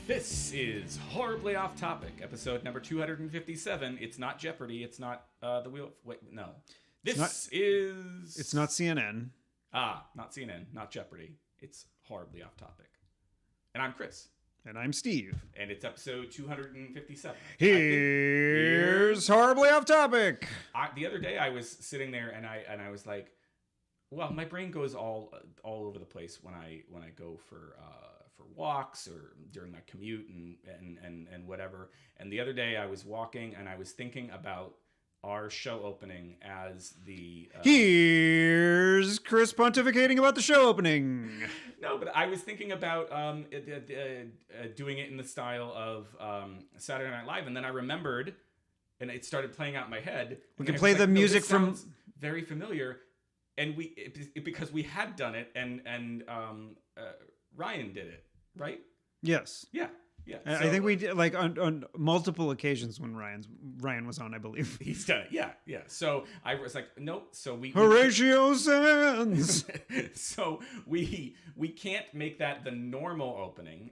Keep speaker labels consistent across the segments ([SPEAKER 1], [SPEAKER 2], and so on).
[SPEAKER 1] This is Horribly Off Topic, episode number 257. It's not Jeopardy. It's not the wheel. Wait, no.
[SPEAKER 2] It's not CNN.
[SPEAKER 1] Not CNN, not Jeopardy. It's Horribly Off Topic. And I'm Chris.
[SPEAKER 2] And I'm Steve.
[SPEAKER 1] And it's episode 257.
[SPEAKER 2] Here's Horribly Off Topic.
[SPEAKER 1] The other day I was sitting there and I was like, well, my brain goes all over the place when I go for walks or during my commute and whatever. And the other day I was walking and I was thinking about our show opening as the...
[SPEAKER 2] Here's Chris pontificating about the show opening.
[SPEAKER 1] No, but I was thinking about doing it in the style of Saturday Night Live, and then I remembered, and it started playing out in my head.
[SPEAKER 2] We can play the music from...
[SPEAKER 1] Very familiar, and because we had done it, and Ryan did it, right?
[SPEAKER 2] Yes.
[SPEAKER 1] Yeah. Yeah, so,
[SPEAKER 2] I think we did like on multiple occasions when Ryan was on, I believe.
[SPEAKER 1] He's done it. Yeah. So I was like, nope. So
[SPEAKER 2] Horatio Sands.
[SPEAKER 1] So we can't make that the normal opening.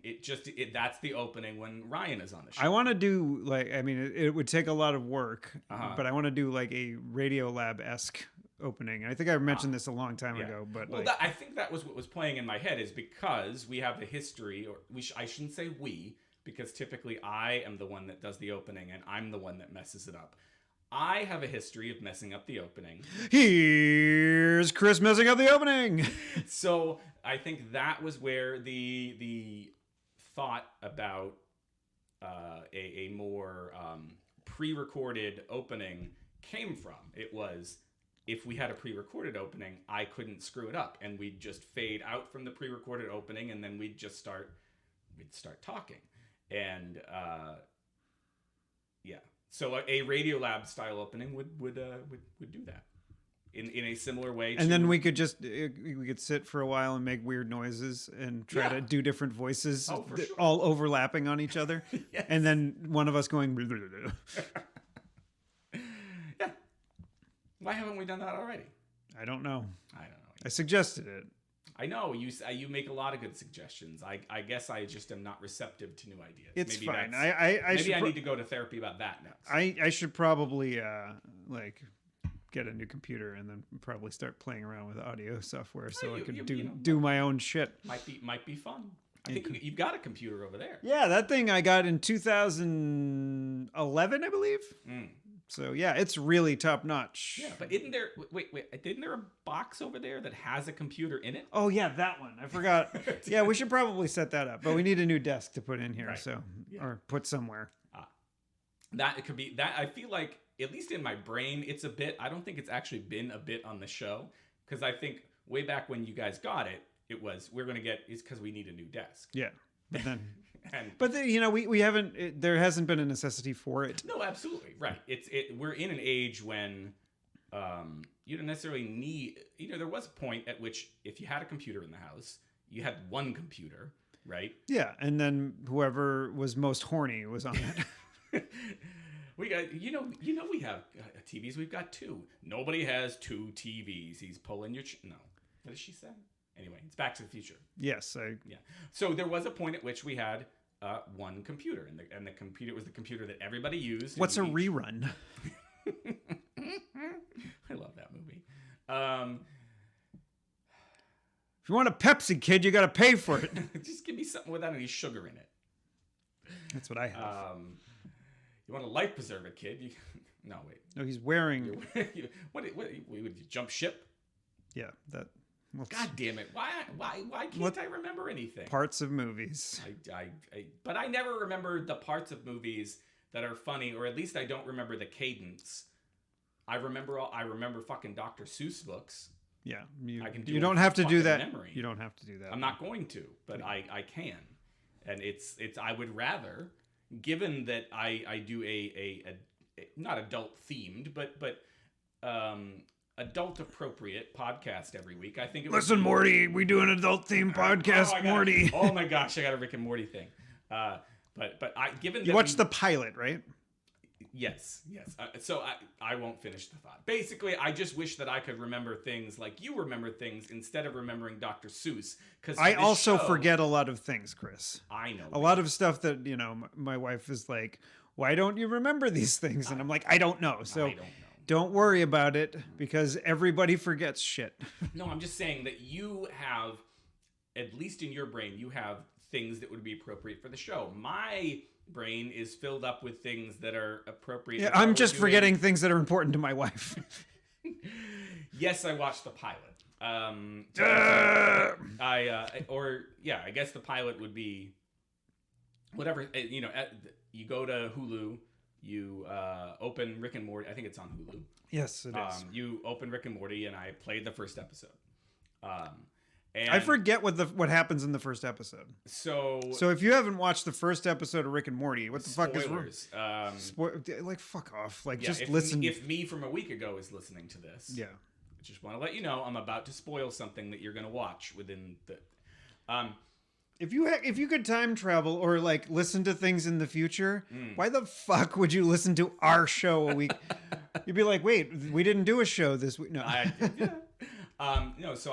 [SPEAKER 1] That's the opening when Ryan is on the show.
[SPEAKER 2] I want to do it would take a lot of work, but I want to do like a Radiolab-esque opening. And I think I mentioned this a long time ago, but
[SPEAKER 1] I think that was what was playing in my head, is because we have the history, or I shouldn't say we, because typically I am the one that does the opening and I'm the one that messes it up. I have a history of messing up the opening.
[SPEAKER 2] Here's Chris messing up the opening.
[SPEAKER 1] So I think that was where the thought about a more pre-recorded opening came from. It was, if we had a pre-recorded opening, I couldn't screw it up, and we'd just fade out from the pre-recorded opening, and then we'd start talking. And so a Radiolab style opening would do that in a similar way.
[SPEAKER 2] And then we could sit for a while and make weird noises and try to do different voices, all overlapping on each other.
[SPEAKER 1] Yes.
[SPEAKER 2] And then one of us going.
[SPEAKER 1] Yeah. Why haven't we done that already?
[SPEAKER 2] I don't know.
[SPEAKER 1] I
[SPEAKER 2] suggested it.
[SPEAKER 1] I know you make a lot of good suggestions. I guess I just am not receptive to new ideas.
[SPEAKER 2] It's
[SPEAKER 1] maybe
[SPEAKER 2] fine.
[SPEAKER 1] Maybe I need to go to therapy about that next.
[SPEAKER 2] I should probably get a new computer and then probably start playing around with audio software I can do my own shit.
[SPEAKER 1] Might be fun. I think you've got a computer over there.
[SPEAKER 2] Yeah, that thing I got in 2011, I believe. So yeah, it's really top notch.
[SPEAKER 1] Yeah, but isn't there a box over there that has a computer in it?
[SPEAKER 2] Oh yeah, that one. I forgot. Yeah, we should probably set that up. But we need a new desk to put in here, right. Or put somewhere.
[SPEAKER 1] That it could be that. I feel like, at least in my brain, it's a bit. I don't think it's actually been a bit on the show, because I think way back when you guys got it, it was it's because we need a new desk.
[SPEAKER 2] Yeah. But then, we haven't. There hasn't been a necessity for it.
[SPEAKER 1] No, absolutely right. We're in an age when you don't necessarily need. There was a point at which, if you had a computer in the house, you had one computer, right?
[SPEAKER 2] Yeah, and then whoever was most horny was on it.
[SPEAKER 1] We got we have TVs. We've got two. Nobody has two TVs. He's pulling your. No, what did she say? Anyway, it's Back to the Future.
[SPEAKER 2] Yes,
[SPEAKER 1] yeah. So there was a point at which we had one computer, and the computer was the computer that everybody used.
[SPEAKER 2] What's a rerun?
[SPEAKER 1] I love that movie.
[SPEAKER 2] If you want a Pepsi, kid, you got to pay for it.
[SPEAKER 1] Just give me something without any sugar in it.
[SPEAKER 2] That's what I have.
[SPEAKER 1] You want a life preserver, kid? No, wait.
[SPEAKER 2] No, he's wearing.
[SPEAKER 1] What would you jump ship?
[SPEAKER 2] Yeah, that.
[SPEAKER 1] God damn it! Why can't I remember anything?
[SPEAKER 2] Parts of movies.
[SPEAKER 1] But I never remember the parts of movies that are funny, or at least I don't remember the cadence. I remember fucking Dr. Seuss books.
[SPEAKER 2] Yeah, you don't have to do that. Memory. You don't have to do that.
[SPEAKER 1] I'm not going to, but I can, and it's. I would rather, given that I do a not adult themed, but adult appropriate podcast every week. I think it
[SPEAKER 2] Listen, Morty, we do an adult themed podcast, Morty.
[SPEAKER 1] Oh my gosh, I got a Rick and Morty thing. But given that
[SPEAKER 2] you watched the pilot, right?
[SPEAKER 1] Yes. So I won't finish the thought. Basically, I just wish that I could remember things like you remember things instead of remembering Dr. Seuss. Because
[SPEAKER 2] I also forget a lot of things, Chris.
[SPEAKER 1] I know.
[SPEAKER 2] A lot of stuff that, my wife is like, why don't you remember these things? And I'm like, I don't know. So
[SPEAKER 1] I don't know.
[SPEAKER 2] Don't worry about it because everybody forgets shit.
[SPEAKER 1] No, I'm just saying that you have, at least in your brain, you have things that would be appropriate for the show. My brain is filled up with things that are appropriate.
[SPEAKER 2] Yeah, I'm just forgetting things that are important to my wife.
[SPEAKER 1] Yes, I watched the pilot. I guess the pilot would be whatever. You go to Hulu. You open Rick and Morty. I think it's on Hulu.
[SPEAKER 2] Yes, it is.
[SPEAKER 1] You open Rick and Morty, and I played the first episode. And
[SPEAKER 2] I forget what happens in the first episode. So if you haven't watched the first episode of Rick and Morty, what the
[SPEAKER 1] spoilers.
[SPEAKER 2] fuck is fuck off. Just listen.
[SPEAKER 1] If me from a week ago is listening to this,
[SPEAKER 2] yeah.
[SPEAKER 1] I just want to let you know I'm about to spoil something that you're going to watch within the.
[SPEAKER 2] If you could time travel or listen to things in the future, why the fuck would you listen to our show a week? You'd be like, wait, we didn't do a show this week. No.
[SPEAKER 1] So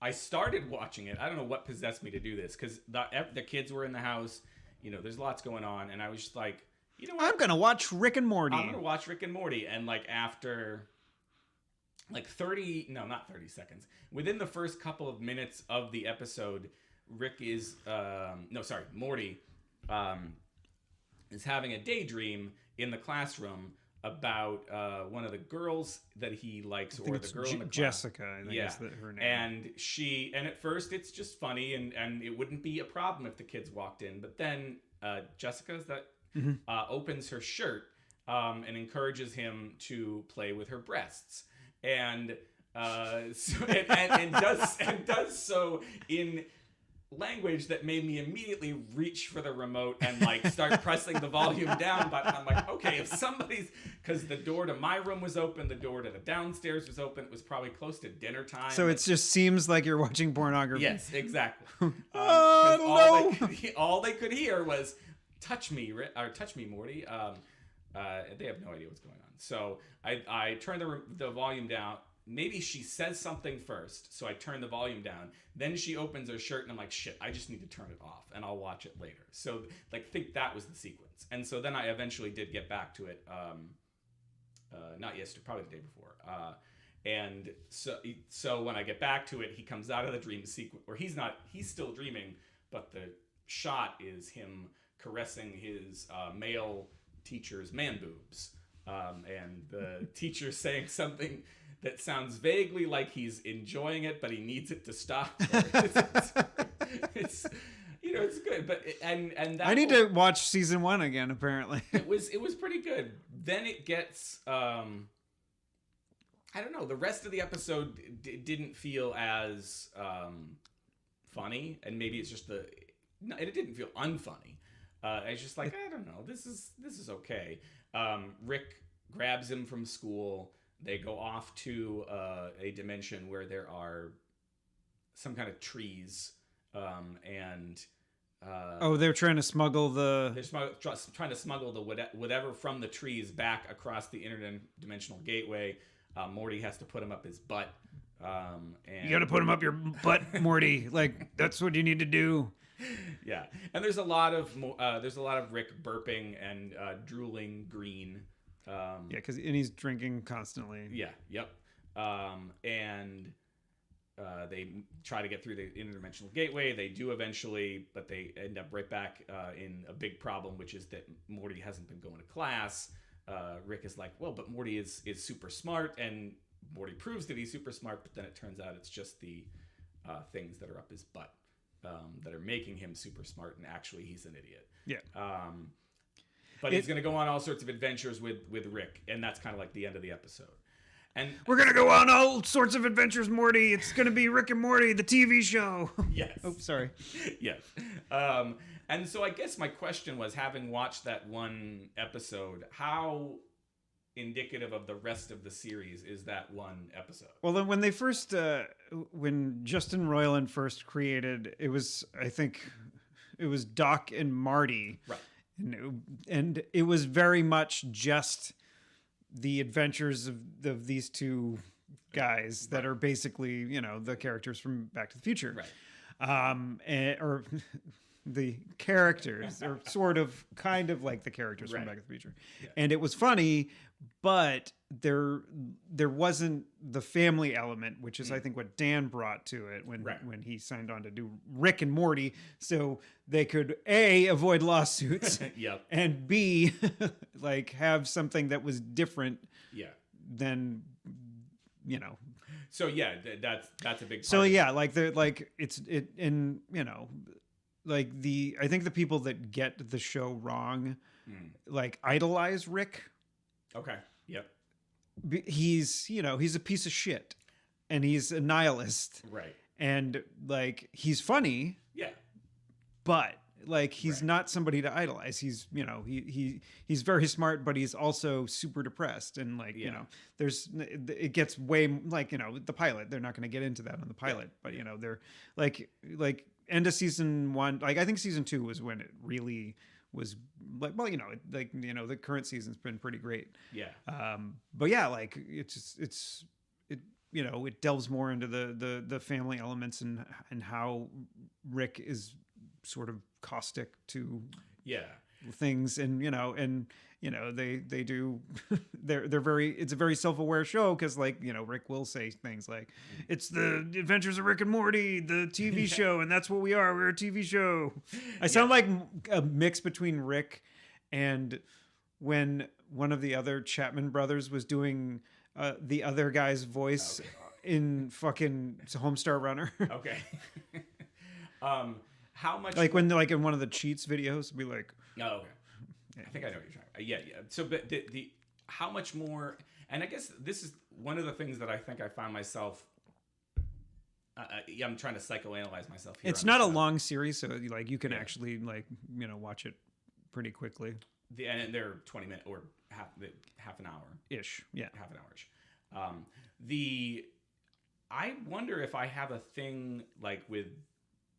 [SPEAKER 1] I started watching it. I don't know what possessed me to do this because the kids were in the house. There's lots going on, and I was just like, you know what?
[SPEAKER 2] I'm gonna watch Rick and Morty.
[SPEAKER 1] I'm gonna watch Rick and Morty, and after not 30 seconds. Within the first couple of minutes of the episode, Morty is having a daydream in the classroom about one of the girls that he likes, or the girl in the class.
[SPEAKER 2] Jessica, I think is her name.
[SPEAKER 1] And at first it's just funny, and it wouldn't be a problem if the kids walked in, but then Jessica opens her shirt and encourages him to play with her breasts. And does so in language that made me immediately reach for the remote and start pressing the volume down. But I'm like, okay, if somebody's, because the door to my room was open, the door to the downstairs was open. It was probably close to dinner time.
[SPEAKER 2] So it just seems like you're watching pornography.
[SPEAKER 1] Yes, exactly. All they could hear was touch me, Morty. They have no idea what's going on. So I turned the volume down. Maybe she says something first, so I turn the volume down. Then she opens her shirt, and I'm like, shit, I just need to turn it off, and I'll watch it later. So, think that was the sequence. And so then I eventually did get back to it, not yesterday, probably the day before. And so when I get back to it, he comes out of the dream sequence, or he's still dreaming, but the shot is him caressing his male teacher's man boobs. And the teacher saying something that sounds vaguely like he's enjoying it, but he needs it to stop. It's good, but and that
[SPEAKER 2] I need to watch season 1 again. Apparently,
[SPEAKER 1] it was pretty good. Then it gets I don't know. The rest of the episode didn't feel as funny, and maybe it's just it didn't feel unfunny. It's just like, I don't know. This is okay. Rick grabs him from school. They go off to a dimension where there are some kind of trees, and
[SPEAKER 2] they're trying to smuggle
[SPEAKER 1] they're trying to smuggle the whatever from the trees back across the interdimensional gateway. Morty has to put him up his butt. And
[SPEAKER 2] you got to put him up your butt, Morty. That's what you need to do.
[SPEAKER 1] Yeah, and there's a lot of Rick burping and drooling green.
[SPEAKER 2] Because he's drinking constantly.
[SPEAKER 1] Yeah. Yep. And they try to get through the interdimensional gateway. They do eventually, but they end up right back in a big problem, which is that Morty hasn't been going to class. Rick is like, well, but Morty is super smart, and Morty proves that he's super smart, but then it turns out it's just the things that are up his butt that are making him super smart, and actually he's an idiot.
[SPEAKER 2] Yeah.
[SPEAKER 1] But he's going to go on all sorts of adventures with Rick, and that's kind of like the end of the episode. And
[SPEAKER 2] we're going to go on all sorts of adventures, Morty. It's going to be Rick and Morty, the TV show.
[SPEAKER 1] Yes.
[SPEAKER 2] Oh, sorry.
[SPEAKER 1] Yes. And so I guess my question was, having watched that one episode, how indicative of the rest of the series is that one episode?
[SPEAKER 2] Well, then when they first, when Justin Roiland first created, I think it was Doc and Marty.
[SPEAKER 1] Right.
[SPEAKER 2] and it was very much just the adventures of these two guys that are basically, you know, the characters from Back to the Future.
[SPEAKER 1] Right.
[SPEAKER 2] Or the characters, or sort of, kind of like the characters from
[SPEAKER 1] Right.
[SPEAKER 2] Back to the Future.
[SPEAKER 1] Yeah.
[SPEAKER 2] And it was funny, but there wasn't the family element, which is I think what Dan brought to it when
[SPEAKER 1] Right.
[SPEAKER 2] when he signed on to do Rick and Morty, so they could A, avoid lawsuits,
[SPEAKER 1] Yep.
[SPEAKER 2] and B, like have something that was different
[SPEAKER 1] Yeah.
[SPEAKER 2] than, you know.
[SPEAKER 1] So yeah, that's a big part
[SPEAKER 2] So
[SPEAKER 1] of it.
[SPEAKER 2] yeah, like they're like it and you know, like I think the people that get the show wrong, like idolize Rick.
[SPEAKER 1] Okay. Yep.
[SPEAKER 2] He's, you know, he's a piece of shit, and he's a nihilist,
[SPEAKER 1] Right.
[SPEAKER 2] and like he's funny,
[SPEAKER 1] Yeah.
[SPEAKER 2] but like he's
[SPEAKER 1] Right.
[SPEAKER 2] not somebody to idolize. He's, you know, he's very smart, but he's also super depressed, and like, you
[SPEAKER 1] Yeah.
[SPEAKER 2] know, it gets way, like, you know, the pilot, they're not going to get into that on the pilot, but you know, they're like end of season 1, like I think season 2 was when it really was like, well, you know, like, you know, the current season's been pretty great.
[SPEAKER 1] Yeah.
[SPEAKER 2] But yeah, like it's you know, it delves more into the family elements and how Rick is sort of caustic to
[SPEAKER 1] Yeah.
[SPEAKER 2] things, and you know, they do they're very, it's a very self-aware show, because like, you know, Rick will say things like, it's the Adventures of Rick and Morty, the TV show, and that's what we are, we're a TV show. I sound like a mix between Rick and when one of the other Chapman brothers was doing the other guy's voice in fucking Homestar Runner.
[SPEAKER 1] Okay. How much?
[SPEAKER 2] Like when, like in one of the cheats videos, be like,
[SPEAKER 1] Oh, okay. I think I know what you're talking about. Yeah, yeah. So, but the how much more? And I guess this is one of the things that I think I found myself. I'm trying to psychoanalyze myself here.
[SPEAKER 2] it's
[SPEAKER 1] on
[SPEAKER 2] not a
[SPEAKER 1] this,
[SPEAKER 2] long series, so like you can
[SPEAKER 1] Yeah.
[SPEAKER 2] actually, like, you know, watch it pretty quickly
[SPEAKER 1] and they're 20 minutes or half an hour.
[SPEAKER 2] ish. Yeah.
[SPEAKER 1] Half an hour-ish. I wonder if I have a thing like with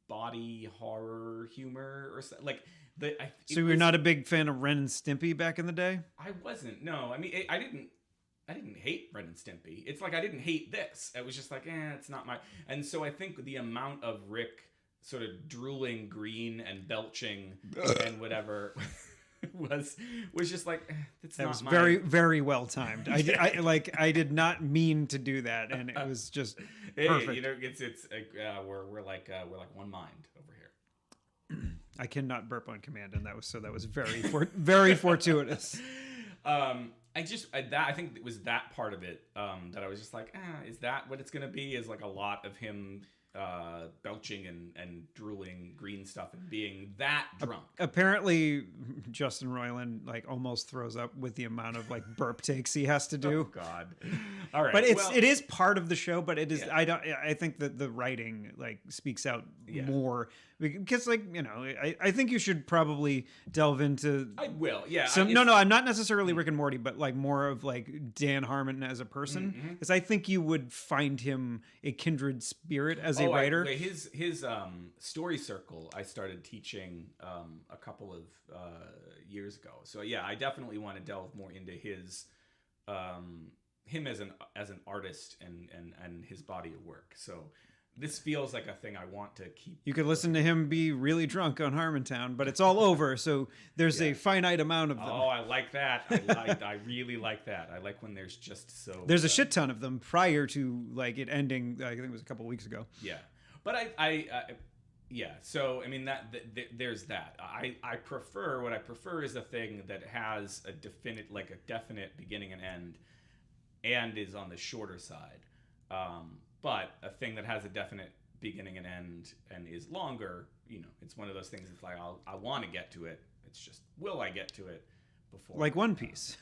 [SPEAKER 1] body horror humor or so, like
[SPEAKER 2] So you're not a big fan of Ren and Stimpy back in the day?
[SPEAKER 1] I wasn't. No, I mean I didn't hate Ren and Stimpy. It's like I didn't hate this. It was just like, it's not my. And so I think the amount of Rick sort of drooling green and belching and whatever was just like, it's
[SPEAKER 2] That
[SPEAKER 1] not
[SPEAKER 2] was
[SPEAKER 1] my.
[SPEAKER 2] very, very well timed. I did not mean to do that, and it was just perfect.
[SPEAKER 1] You know, it's we're like one mind over here.
[SPEAKER 2] I cannot burp on command, and that was very very fortuitous.
[SPEAKER 1] I think it was that part of it that I was just like, is that what it's gonna be? Is like a lot of him belching and drooling green stuff and being that drunk.
[SPEAKER 2] Apparently, Justin Roiland like almost throws up with the amount of like burp takes he has to do.
[SPEAKER 1] Oh God! All right,
[SPEAKER 2] But it is part of the show. But it is,
[SPEAKER 1] Yeah.
[SPEAKER 2] I think that the writing like speaks out
[SPEAKER 1] Yeah.
[SPEAKER 2] more, because like, you know, I think you should probably delve into.
[SPEAKER 1] I will. Yeah.
[SPEAKER 2] No, I'm not necessarily Rick and Morty, but like more of like Dan Harmon as a person, because I think you would find him a kindred spirit as a writer.
[SPEAKER 1] His story circle I started teaching a couple of years ago. So yeah, I definitely want to delve more into his him as an artist and his body of work. So this feels like a thing I want to keep.
[SPEAKER 2] You could listen to him be really drunk on Harmontown, but it's all over, so there's a finite amount of them.
[SPEAKER 1] Oh, I like that. I really like that. I like when there's just so.
[SPEAKER 2] There's a shit ton of them prior to like it ending. I think it was a couple weeks ago.
[SPEAKER 1] Yeah, but yeah. So I mean there's that. I prefer what I prefer is a thing that has a definite beginning and end, and is on the shorter side. But a thing that has a definite beginning and end and is longer, you know, it's one of those things. It's like I want to get to it. It's just, will I get to it before?
[SPEAKER 2] Like One Piece.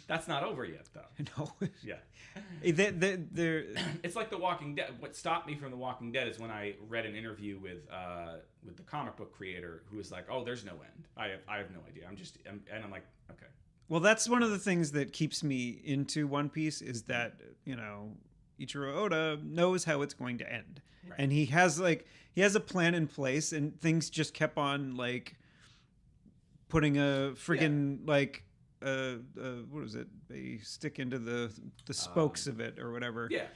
[SPEAKER 1] That's not over yet, though.
[SPEAKER 2] No.
[SPEAKER 1] Yeah.
[SPEAKER 2] It's
[SPEAKER 1] It's like The Walking Dead. What stopped me from The Walking Dead is when I read an interview with the comic book creator who was like, "Oh, there's no end. I have no idea. I'm like, okay."
[SPEAKER 2] Well, that's one of the things that keeps me into One Piece, is that, you know, Ichiro Oda knows how it's going to end.
[SPEAKER 1] Right.
[SPEAKER 2] And he has a plan in place, and things just kept on like putting a friggin' like what is it? They stick into the spokes of it or whatever.
[SPEAKER 1] Yeah.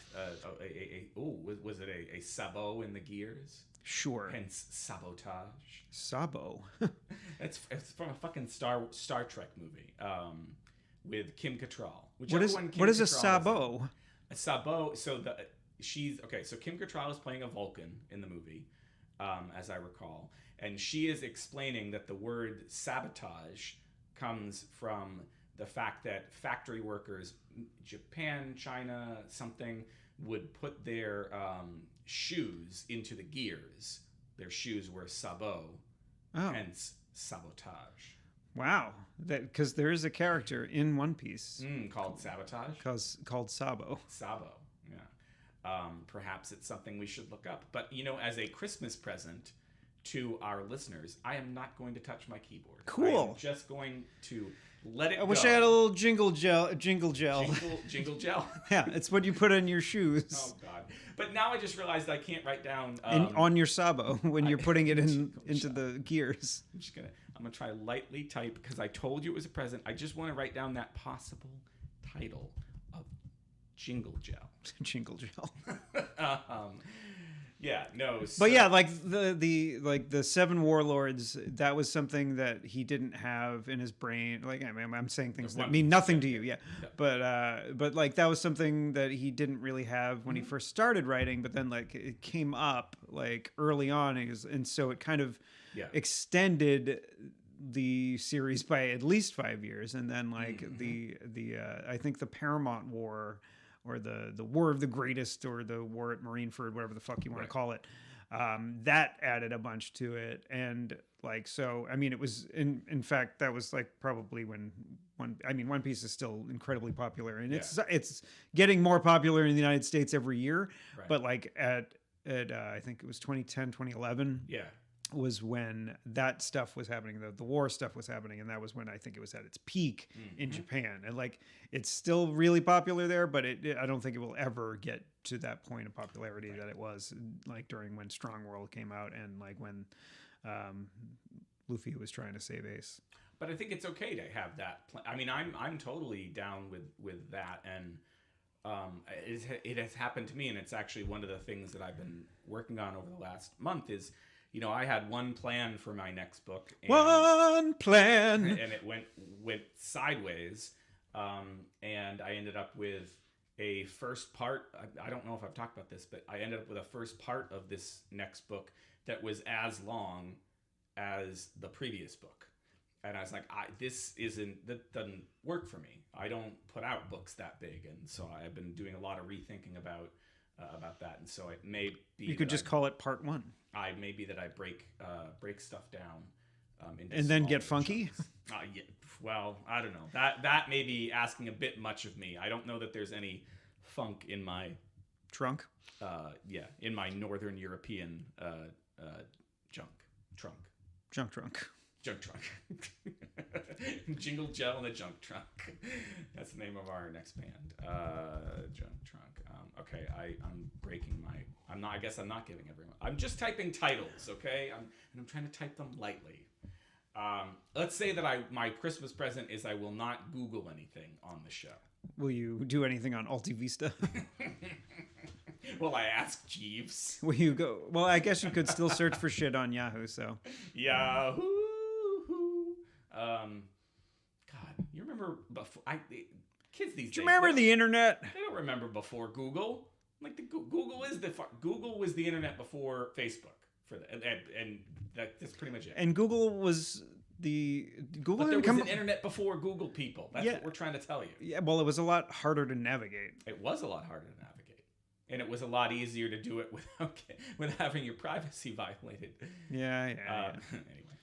[SPEAKER 1] Was it a sabot in the gears?
[SPEAKER 2] Sure.
[SPEAKER 1] Hence sabotage.
[SPEAKER 2] Sabo.
[SPEAKER 1] It's from a fucking Star Trek movie with Kim Cattrall.
[SPEAKER 2] What is a sabot?
[SPEAKER 1] A sabot. So So Kim Cattrall is playing a Vulcan in the movie, as I recall, and she is explaining that the word sabotage comes from the fact that factory workers, Japan, China, something, would put their shoes into the gears. Their shoes were sabot, hence sabotage.
[SPEAKER 2] Wow, because there is a character in One Piece
[SPEAKER 1] called Sabotage.
[SPEAKER 2] Called Sabo.
[SPEAKER 1] Sabo, yeah. Perhaps it's something we should look up. But as a Christmas present to our listeners, I am not going to touch my keyboard.
[SPEAKER 2] Cool.
[SPEAKER 1] I am just going to let it go.
[SPEAKER 2] I wish I had a little jingle gel. Jingle gel.
[SPEAKER 1] Jingle gel.
[SPEAKER 2] Yeah, it's what you put on your shoes.
[SPEAKER 1] Oh God! But now I just realized I can't write down
[SPEAKER 2] on your Sabo when you're putting it into the gears.
[SPEAKER 1] I'm gonna try lightly type because I told you it was a present. I just want to write down that possible title of Jingle Gel.
[SPEAKER 2] Jingle gel.
[SPEAKER 1] Yeah, no.
[SPEAKER 2] But yeah, like the Seven Warlords, that was something that he didn't have in his brain. Like I'm saying things that mean nothing to you, yeah. But like that was something that he didn't really have when he first started writing. But then like it came up like early on, and so it kind of extended the series by at least 5 years, and then like the I think the Paramount War, or the War of the Greatest, or the War at Marineford, whatever the fuck you want to call it, that added a bunch to it. And like, so I mean, it was in fact that was like probably when One Piece is still incredibly popular, and it's getting more popular in the United States every year. Right. But like at I think it was 2010, 2011. Yeah. Was when that stuff was happening, the war stuff was happening, and that was when I think it was at its peak in Japan. And like, it's still really popular there, but I don't think it will ever get to that point of popularity that it was like during when Strong World came out, and like when Luffy was trying to save Ace.
[SPEAKER 1] But I think it's okay to have that. I mean, I'm totally down with that, and it has happened to me, and it's actually one of the things that I've been working on over the last month is. I had one plan for my next book. And it went sideways. And I ended up with a first part. I don't know if I've talked about this, but I ended up with a first part of this next book that was as long as the previous book. And I was like, that doesn't work for me. I don't put out books that big. And so I've been doing a lot of rethinking about that. And so it may be
[SPEAKER 2] you could just call it part one.
[SPEAKER 1] Maybe that I break stuff down into
[SPEAKER 2] and then get funky.
[SPEAKER 1] Yeah, well, I don't know. That may be asking a bit much of me. I don't know that there's any funk in my
[SPEAKER 2] trunk.
[SPEAKER 1] In my Northern European junk trunk. Jingle Gel in a junk trunk. That's the name of our next band. Junk trunk. Okay, I'm breaking my. I guess I'm not giving everyone. I'm just typing titles. Okay, I'm trying to type them lightly. Let's say that my Christmas present is I will not Google anything on the show.
[SPEAKER 2] Will you do anything on Altivista?
[SPEAKER 1] Will I ask Jeeves?
[SPEAKER 2] Will you go? Well, I guess you could still search for shit on Yahoo. So
[SPEAKER 1] Yahoo. God, you remember before? Kids these days.
[SPEAKER 2] Do you remember the internet?
[SPEAKER 1] They don't remember before Google. Like Google was the internet before Facebook for that, and that's pretty much it.
[SPEAKER 2] And Google was the Google.
[SPEAKER 1] But there was an internet before Google, people. That's what we're trying to tell you.
[SPEAKER 2] Yeah, well, it was a lot harder to navigate.
[SPEAKER 1] It was a lot harder to navigate, and it was a lot easier to do it without having your privacy violated.
[SPEAKER 2] Yeah.
[SPEAKER 1] Anyway.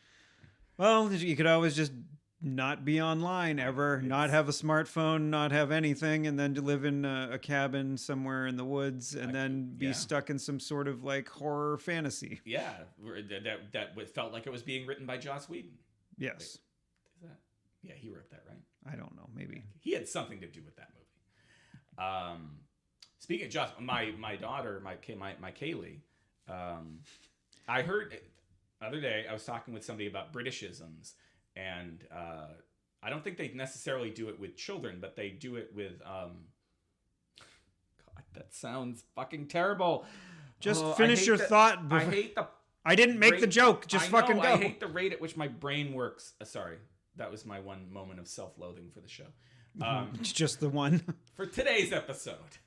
[SPEAKER 2] Well, you could always just not be online ever, not have a smartphone, not have anything, and then to live in a cabin somewhere in the woods, and then be stuck in some sort of like horror fantasy.
[SPEAKER 1] Yeah, that felt like it was being written by Joss Whedon.
[SPEAKER 2] Yes.
[SPEAKER 1] Wait, yeah, he wrote that, right?
[SPEAKER 2] I don't know, maybe.
[SPEAKER 1] He had something to do with that movie. Speaking of Joss, my daughter, my Kaylee, I heard the other day I was talking with somebody about Britishisms. and I don't think they necessarily do it with children, but they do it with. God, that sounds fucking terrible.
[SPEAKER 2] Just finish your thought.
[SPEAKER 1] I hate the.
[SPEAKER 2] I didn't make the joke. Just fucking go.
[SPEAKER 1] I hate the rate at which my brain works. Sorry, that was my one moment of self-loathing for the show.
[SPEAKER 2] It's just the one.
[SPEAKER 1] For today's episode,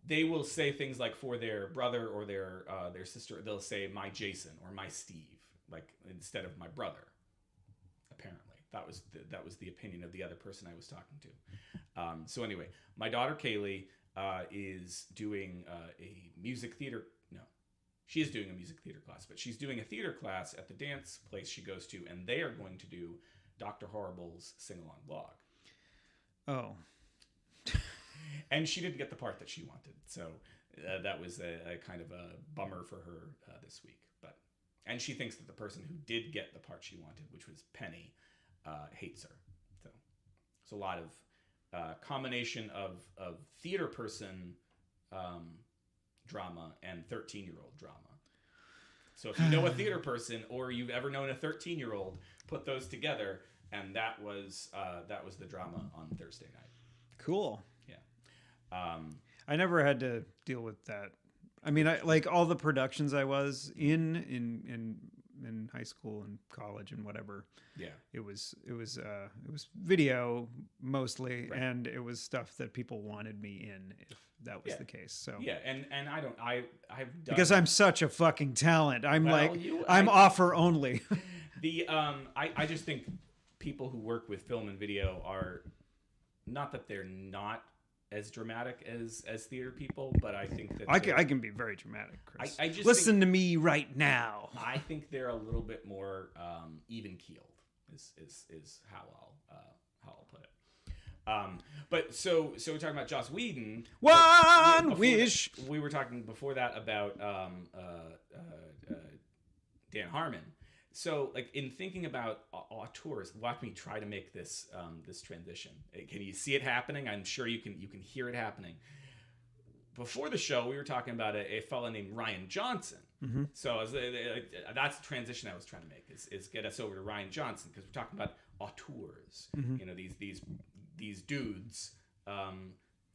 [SPEAKER 1] they will say things like for their brother or their sister, they'll say my Jason or my Steve, like instead of my brother. Apparently, that was the opinion of the other person I was talking to. So anyway, my daughter Kaylee is doing a music theater. No, she is doing a music theater class, but she's doing a theater class at the dance place she goes to, and they are going to do Dr. Horrible's sing-along blog.
[SPEAKER 2] Oh.
[SPEAKER 1] And she didn't get the part that she wanted, so that was a kind of a bummer for her this week. And she thinks that the person who did get the part she wanted, which was Penny, hates her. So it's a lot of combination of theater person drama and 13-year-old drama. So if you know a theater person or you've ever known a 13-year-old, put those together, and that was the drama on Thursday night.
[SPEAKER 2] Cool.
[SPEAKER 1] Yeah.
[SPEAKER 2] I never had to deal with that. I mean, I like all the productions I was in high school and college and whatever. Yeah. It was video mostly, right. And it was stuff that people wanted me in if that was the case. So
[SPEAKER 1] yeah, and I've done,
[SPEAKER 2] because I'm such a fucking talent. I'm I'm offer only.
[SPEAKER 1] I just think people who work with film and video are not that they're not as dramatic as theater people, but I think that
[SPEAKER 2] I can be very dramatic, Chris.
[SPEAKER 1] I just
[SPEAKER 2] listen to me right now.
[SPEAKER 1] I think they're a little bit more even keeled. Is how I'll put it. But so we're talking about Joss Whedon. We were talking before that about Dan Harmon. So, like, in thinking about auteurs, watch me try to make this transition. Can you see it happening? I'm sure you can hear it happening. Before the show, we were talking about a fellow named Ryan Johnson. Mm-hmm. So that's the transition I was trying to make is get us over to Ryan Johnson, because we're talking about auteurs. Mm-hmm. You know, these dudes. I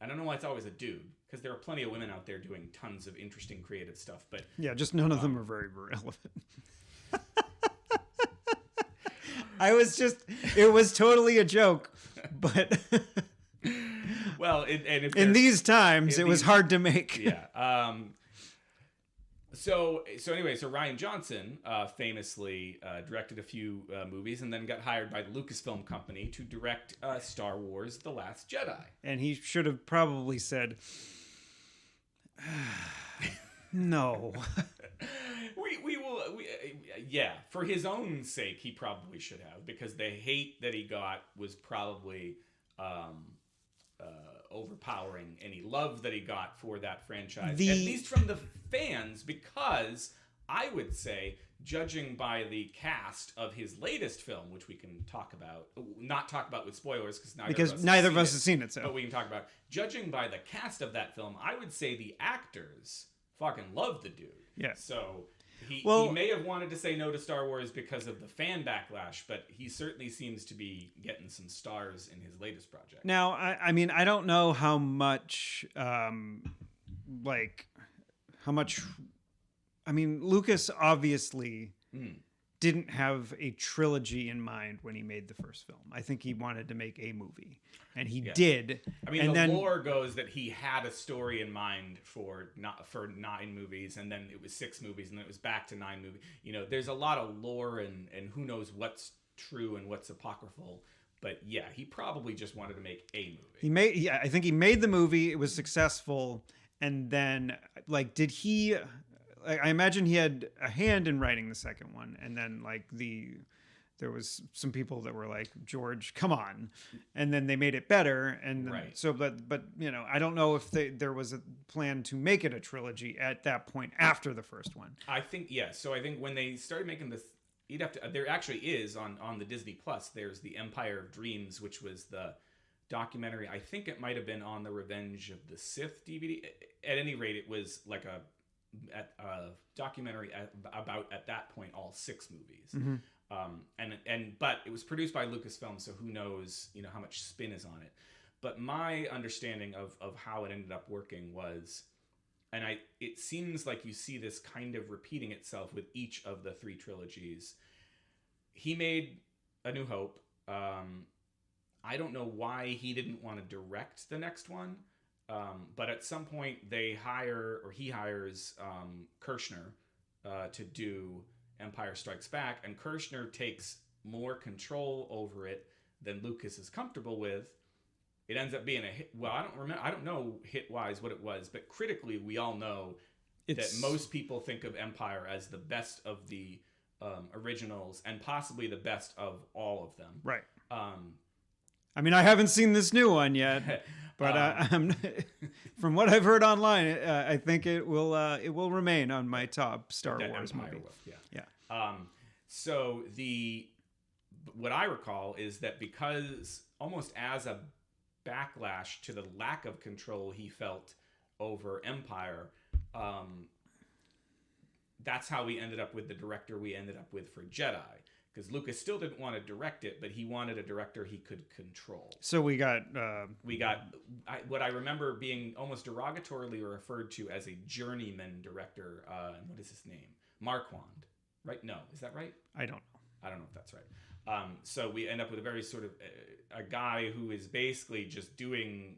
[SPEAKER 1] don't know why it's always a dude, because there are plenty of women out there doing tons of interesting creative stuff. But
[SPEAKER 2] yeah, just none of them are very relevant. It was totally a joke, but
[SPEAKER 1] well,
[SPEAKER 2] in these times, it was hard to make.
[SPEAKER 1] Yeah. So anyway, Ryan Johnson famously directed a few movies and then got hired by the Lucasfilm Company to direct Star Wars: The Last Jedi.
[SPEAKER 2] And he should have probably said, no.
[SPEAKER 1] Yeah, for his own sake, he probably should have, because the hate that he got was probably overpowering any love that he got for that franchise, at least from the fans, because I would say, judging by the cast of his latest film, which we can not talk about with spoilers, because neither of us have seen it, but we can talk about, judging by the cast of that film, I would say the actors fucking love the dude. Yeah. So he may have wanted to say no to Star Wars because of the fan backlash, but he certainly seems to be getting some stars in his latest project.
[SPEAKER 2] Now, I mean, I don't know how much, I mean, Lucas obviously didn't have a trilogy in mind when he made the first film. I think he wanted to make a movie, and he did.
[SPEAKER 1] I mean, the lore goes that he had a story in mind for 9 movies, and then it was 6 movies, and then it was back to 9 movies. You know, there's a lot of lore, and who knows what's true and what's apocryphal. But yeah, he probably just wanted to make a movie.
[SPEAKER 2] I think he made the movie. It was successful, and then did he? I imagine he had a hand in writing the second one, and then there was some people that were like, George, come on, and then they made it better, and
[SPEAKER 1] right.
[SPEAKER 2] So but you know, I don't know if there was a plan to make it a trilogy at that point after the first one.
[SPEAKER 1] I think So I think when they started making this, there actually is on the Disney Plus. There's the Empire of Dreams, which was the documentary. I think it might have been on the Revenge of the Sith DVD. At any rate, it was like documentary about at that point all 6 movies. But it was produced by Lucasfilm, so who knows, how much spin is on it. But my understanding of how it ended up working was, and it seems like you see this kind of repeating itself with each of the 3 trilogies. He made A New Hope. I don't know why he didn't want to direct the next one, but at some point he hires Kirshner to do Empire Strikes Back, and Kirshner takes more control over it than Lucas is comfortable with. It ends up being a hit. Well, I don't know hit-wise what it was, but critically, we all know that most people think of Empire as the best of the originals and possibly the best of all of them.
[SPEAKER 2] Right. I haven't seen this new one yet, but from what I've heard online, I think it will remain on my top Star Wars
[SPEAKER 1] Empire
[SPEAKER 2] movie.
[SPEAKER 1] Yeah. So what I recall is that because almost as a backlash to the lack of control he felt over Empire, that's how we ended up with the director we ended up with for Jedi. Because Lucas still didn't want to direct it, but he wanted a director he could control.
[SPEAKER 2] So we got
[SPEAKER 1] what I remember being almost derogatorily referred to as a journeyman director. What is his name? Marquand, right? No, is that right?
[SPEAKER 2] I don't
[SPEAKER 1] know if that's right. So we end up with a very sort of a guy who is basically just doing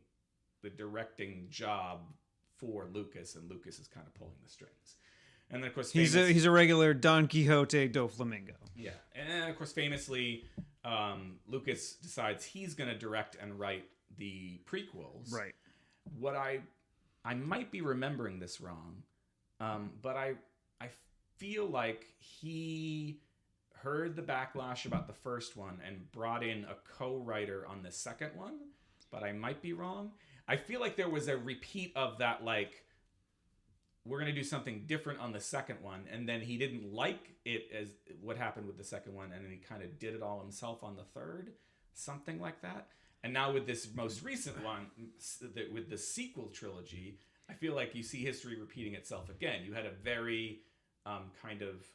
[SPEAKER 1] the directing job for Lucas, and Lucas is kind of pulling the strings. And then, of course,
[SPEAKER 2] he's a regular Don Quixote do Flamingo.
[SPEAKER 1] Yeah, and then, of course, famously, Lucas decides he's going to direct and write the prequels.
[SPEAKER 2] Right.
[SPEAKER 1] What I might be remembering this wrong, but I feel like he heard the backlash about the first one and brought in a co-writer on the second one, but I might be wrong. I feel like there was a repeat of that, like, we're going to do something different on the second one, and then he didn't like it as what happened with the second one, and then he kind of did it all himself on the third, something like that. And now with this most recent one, with the sequel trilogy, I feel like you see history repeating itself again. You had a very kind of,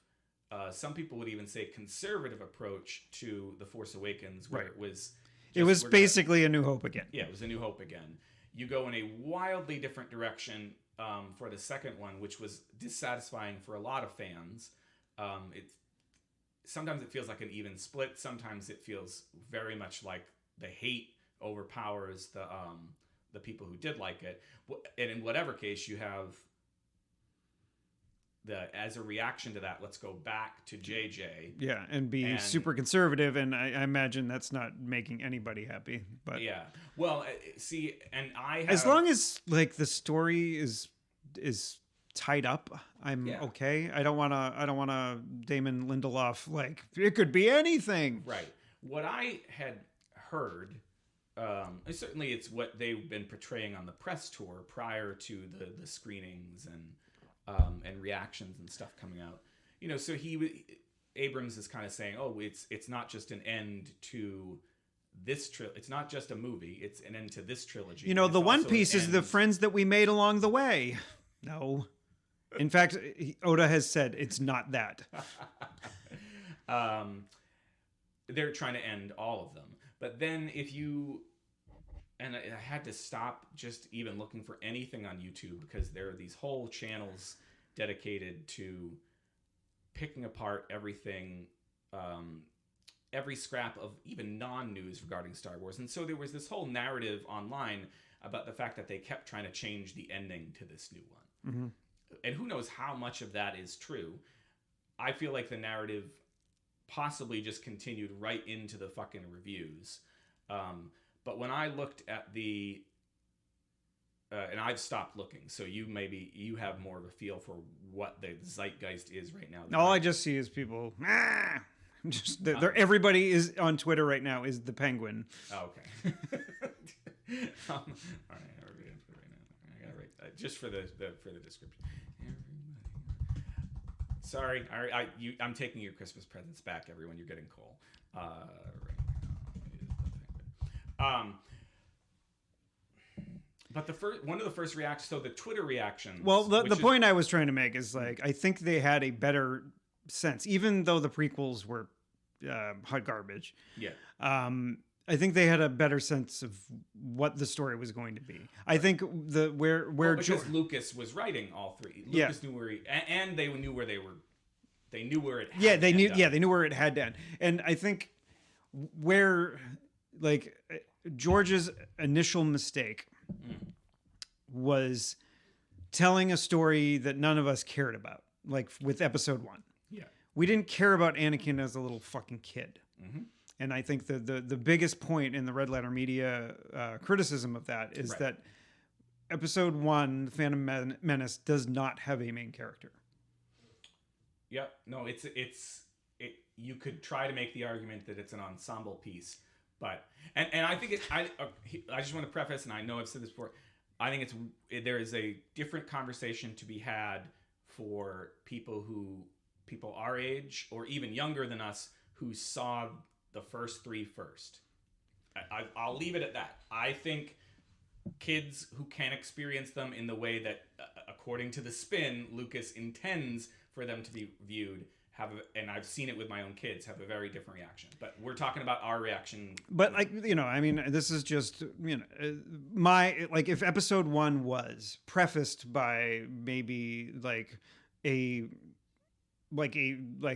[SPEAKER 1] some people would even say conservative approach to The Force Awakens, where
[SPEAKER 2] right.
[SPEAKER 1] it was
[SPEAKER 2] basically A New Hope again.
[SPEAKER 1] Yeah, it was A New Hope again. You go in a wildly different direction for the second one, which was dissatisfying for a lot of fans. Sometimes it feels like an even split. Sometimes it feels very much like the hate overpowers the people who did like it. And in whatever case, you have as a reaction to that, let's go back to JJ.
[SPEAKER 2] Yeah, and be super conservative, and I imagine that's not making anybody happy. But
[SPEAKER 1] yeah, well, see, and
[SPEAKER 2] as long as like the story is tied up, I'm okay. I don't wanna Damon Lindelof, like, it could be anything.
[SPEAKER 1] Right. What I had heard, certainly it's what they've been portraying on the press tour prior to the screenings and reactions and stuff coming out. So Abrams is kind of saying, oh, it's not just an end to this it's not just a movie, it's an end to this trilogy.
[SPEAKER 2] The One Piece is the friends that we made along the way. No. In fact, Oda has said it's not that.
[SPEAKER 1] They're trying to end all of them. But then and I had to stop just even looking for anything on YouTube, because there are these whole channels dedicated to picking apart everything, every scrap of even non-news regarding Star Wars. And so there was this whole narrative online about the fact that they kept trying to change the ending to this new one.
[SPEAKER 2] Mm-hmm.
[SPEAKER 1] And who knows how much of that is true. I feel like the narrative possibly just continued right into the fucking reviews. But when I looked at and I've stopped looking, so you have more of a feel for what the zeitgeist is right now.
[SPEAKER 2] All I just see is people. Everybody is on Twitter right now is the Penguin.
[SPEAKER 1] Oh, okay. All right, I gotta write just for the description. Sorry, I'm taking your Christmas presents back, everyone. You're getting coal. But one of the first reactions, so the Twitter reactions.
[SPEAKER 2] Well, the point I was trying to make is like I think they had a better sense, even though the prequels were hot garbage.
[SPEAKER 1] Yeah.
[SPEAKER 2] I think they had a better sense of what the story was going to be. I think
[SPEAKER 1] because Lucas was writing all three. Lucas knew where and they knew where they were. They knew where it. Had
[SPEAKER 2] they knew. Yeah, they knew where it had to end. And I think where like George's initial mistake was telling a story that none of us cared about, like with episode 1.
[SPEAKER 1] Yeah,
[SPEAKER 2] we didn't care about Anakin as a little fucking kid.
[SPEAKER 1] Mm-hmm.
[SPEAKER 2] And I think the biggest point in the Red Letter Media criticism of that is that episode 1, The Phantom Menace, does not have a main character.
[SPEAKER 1] Yep. No, you could try to make the argument that it's an ensemble piece, but and I think I just want to preface, and I know I've said this before, I think there is a different conversation to be had for people our age or even younger than us who saw the first 3 first. I'll leave it at that. I think kids who can experience them in the way that, according to the spin, Lucas intends for them to be viewed, and I've seen it with my own kids, have a very different reaction. But we're talking about our reaction.
[SPEAKER 2] But this is just, if episode 1 was prefaced by maybe a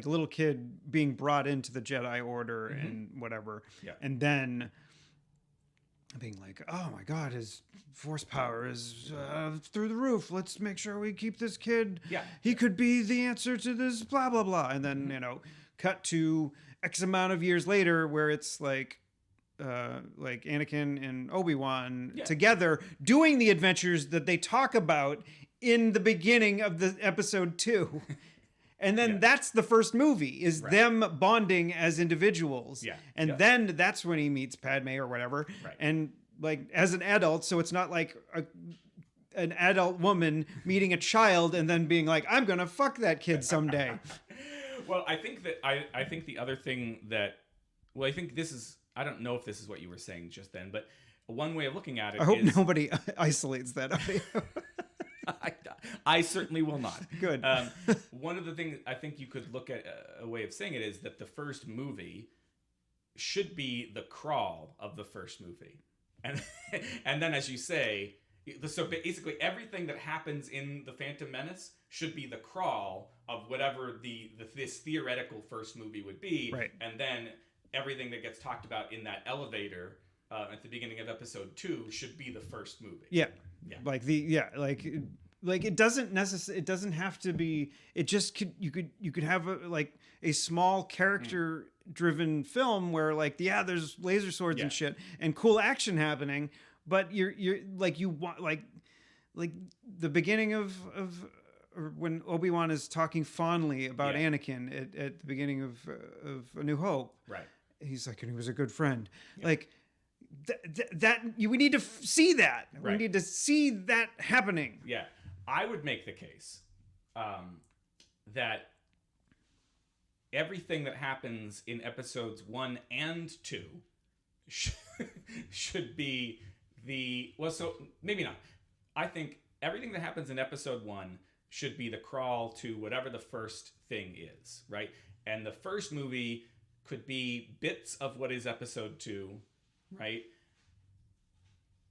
[SPEAKER 2] little kid being brought into the Jedi Order and whatever, and then being like, oh my God, his force power is through the roof. Let's make sure we keep this kid.
[SPEAKER 1] Yeah,
[SPEAKER 2] he could be the answer to this blah blah blah. And then cut to X amount of years later, where it's like Anakin and Obi-Wan together doing the adventures that they talk about in the beginning of the episode 2. And then that's the first movie, is them bonding as individuals.
[SPEAKER 1] Yeah.
[SPEAKER 2] And then that's when he meets Padme or whatever.
[SPEAKER 1] Right.
[SPEAKER 2] And as an adult, so it's not like an adult woman meeting a child and then being like, I'm going to fuck that kid someday.
[SPEAKER 1] Well, I think that I think the other thing that, I think this is, I don't know if this is what you were saying just then, but one way of looking at it
[SPEAKER 2] I hope nobody isolates that audio.
[SPEAKER 1] I certainly will not.
[SPEAKER 2] Good.
[SPEAKER 1] One of the things I think you could look at, a way of saying it, is that the first movie should be the crawl of the first movie. And then, as you say, so basically everything that happens in The Phantom Menace should be the crawl of whatever this theoretical first movie would be.
[SPEAKER 2] Right.
[SPEAKER 1] And then everything that gets talked about in that elevator at the beginning of episode 2 should be the first movie.
[SPEAKER 2] Yeah. It doesn't necessarily, it doesn't have to be, it just could, you could have a small character driven film where there's laser swords and shit and cool action happening, but you want the beginning of or when Obi-Wan is talking fondly about Anakin at the beginning of A New Hope.
[SPEAKER 1] Right.
[SPEAKER 2] He's like, and he was a good friend. Yeah. We need to see that. Right. We need to see that happening.
[SPEAKER 1] Yeah. I would make the case that everything that happens in episodes 1 and 2 should be so maybe not. I think everything that happens in episode 1 should be the crawl to whatever the first thing is, right? And the first movie could be bits of what is episode 2, right?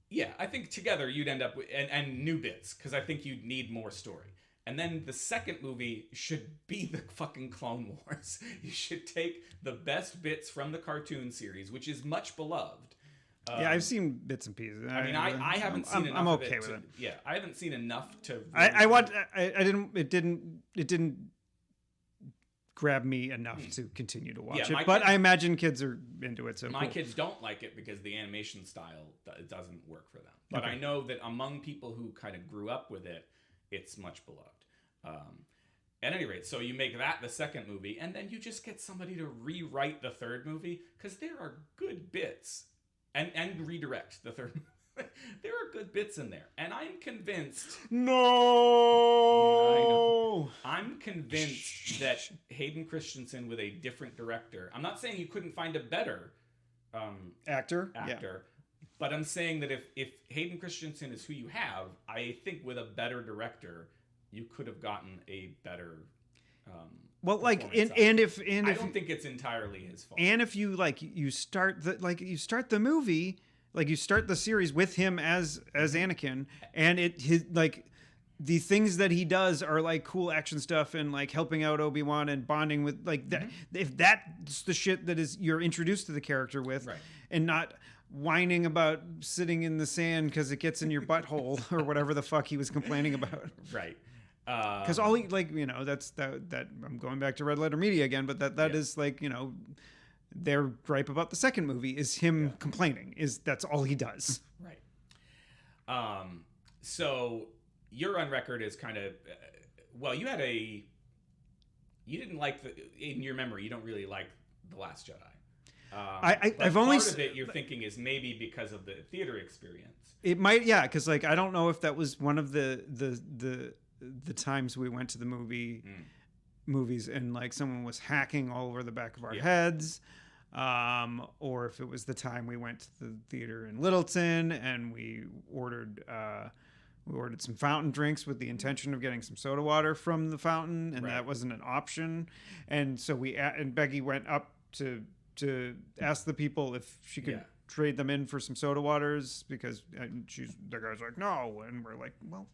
[SPEAKER 1] Yeah, I think together you'd end up with, and new bits, because I think you'd need more story. And then the second movie should be the fucking Clone Wars. You should take the best bits from the cartoon series, which is much beloved.
[SPEAKER 2] Yeah, I've seen bits and pieces.
[SPEAKER 1] I mean, I haven't seen enough.
[SPEAKER 2] I'm okay
[SPEAKER 1] of it
[SPEAKER 2] with it.
[SPEAKER 1] Yeah, I haven't seen enough to.
[SPEAKER 2] Really It didn't grab me enough to continue to watch it. But I imagine kids are into it. So
[SPEAKER 1] my kids don't like it because the animation style doesn't work for them. But I know that among people who kind of grew up with it, it's much beloved. At any rate, so you make that the second movie, and then you just get somebody to rewrite the third movie, because there are good bits, and redirect the third movie. There are good bits in there, and I'm convinced.
[SPEAKER 2] No,
[SPEAKER 1] I'm convinced that Hayden Christensen with a different director. I'm not saying you couldn't find a better actor, But I'm saying that if Hayden Christensen is who you have, I think with a better director, you could have gotten a better.
[SPEAKER 2] Well, like,
[SPEAKER 1] performance out of
[SPEAKER 2] and
[SPEAKER 1] it.
[SPEAKER 2] if
[SPEAKER 1] I don't think it's entirely his fault.
[SPEAKER 2] and if you like you start the movie, like you start the series with him as Anakin, and his like the things that he does are like cool action stuff and like helping out Obi-Wan and bonding with like that. If that's the shit that is you're introduced to the character with,
[SPEAKER 1] Right.
[SPEAKER 2] and not whining about sitting in the sand because it gets in your butthole or whatever the fuck he was complaining about.
[SPEAKER 1] Right.
[SPEAKER 2] Because all he like, that's that I'm going back to Red Letter Media again, but that is like, their gripe about the second movie is him complaining. That's all he does.
[SPEAKER 1] Right. So you're on record as kind of, you didn't like in your memory, you don't really like The Last Jedi.
[SPEAKER 2] I've only
[SPEAKER 1] part of it you're thinking is maybe because of the theater experience.
[SPEAKER 2] It might, yeah, because like I don't know if that was one of the times we went to the movies and like someone was hacking all over the back of our heads, or if it was the time we went to the theater in Littleton and we ordered some fountain drinks with the intention of getting some soda water from the fountain, and that wasn't an option, and so and Becky went up to ask the people if she could trade them in for some soda waters, because the guy's like, no, and we're like, well,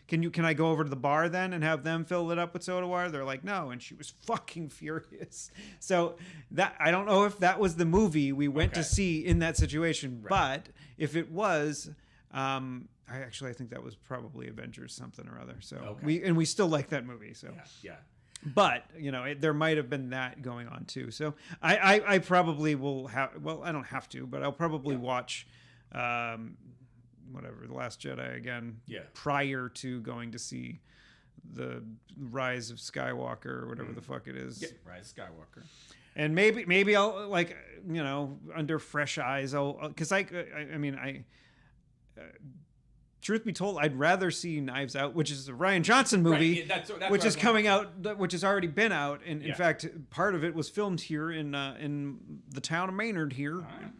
[SPEAKER 2] can I go over to the bar then and have them fill it up with soda water? They're like, no, and she was fucking furious. So that, I don't know if that was the movie we went to see in that situation, but if it was, I think that was probably Avengers something or other. So we still like that movie. So
[SPEAKER 1] yeah.
[SPEAKER 2] But there might have been that going on too. So I probably will have. Well, I don't have to, but I'll probably watch, The Last Jedi again. Yeah. Prior to going to see the Rise of Skywalker or whatever the fuck it is.
[SPEAKER 1] Yeah, Rise of Skywalker.
[SPEAKER 2] And maybe I'll like under fresh eyes because truth be told, I'd rather see Knives Out, which is a Rian Johnson movie,
[SPEAKER 1] that's
[SPEAKER 2] which is coming out, which has already been out. And in fact, part of it was filmed here in the town of Maynard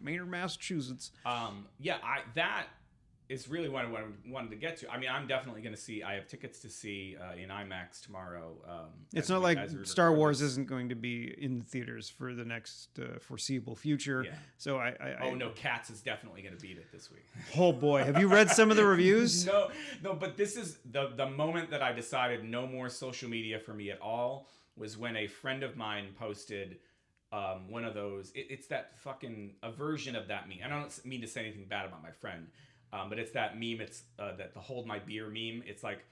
[SPEAKER 2] Maynard, Massachusetts.
[SPEAKER 1] That is really what I wanted to get to. I mean, I'm definitely going to see. I have tickets to see in IMAX tomorrow.
[SPEAKER 2] It's not like Star Wars isn't going to be in theaters for the next foreseeable future. Yeah. So
[SPEAKER 1] no, Cats is definitely going to beat it this week.
[SPEAKER 2] Oh boy, have you read some of the reviews?
[SPEAKER 1] No. But this is the moment that I decided no more social media for me at all was when a friend of mine posted one of those. It's that fucking a version of that meme. And I don't mean to say anything bad about my friend. But it's that meme. It's that the Hold My Beer meme. It's like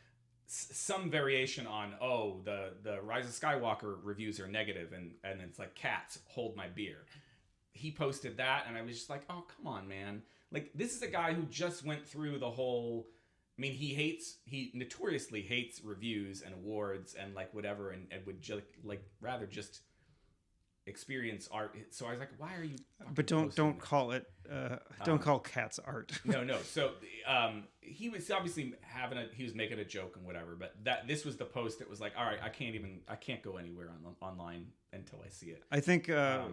[SPEAKER 1] some variation on the Rise of Skywalker reviews are negative, and it's like Cats Hold My Beer. He posted that, and I was just like, oh come on, man! Like this is a guy who just went through the whole. I mean, he notoriously hates reviews and awards and like whatever, and would just rather just experience art. So I was like, why are you
[SPEAKER 2] but don't call it don't call Cats art.
[SPEAKER 1] no So he was obviously he was making a joke and whatever, but this was the post that was like, all right, I can't go anywhere online until I see it. I think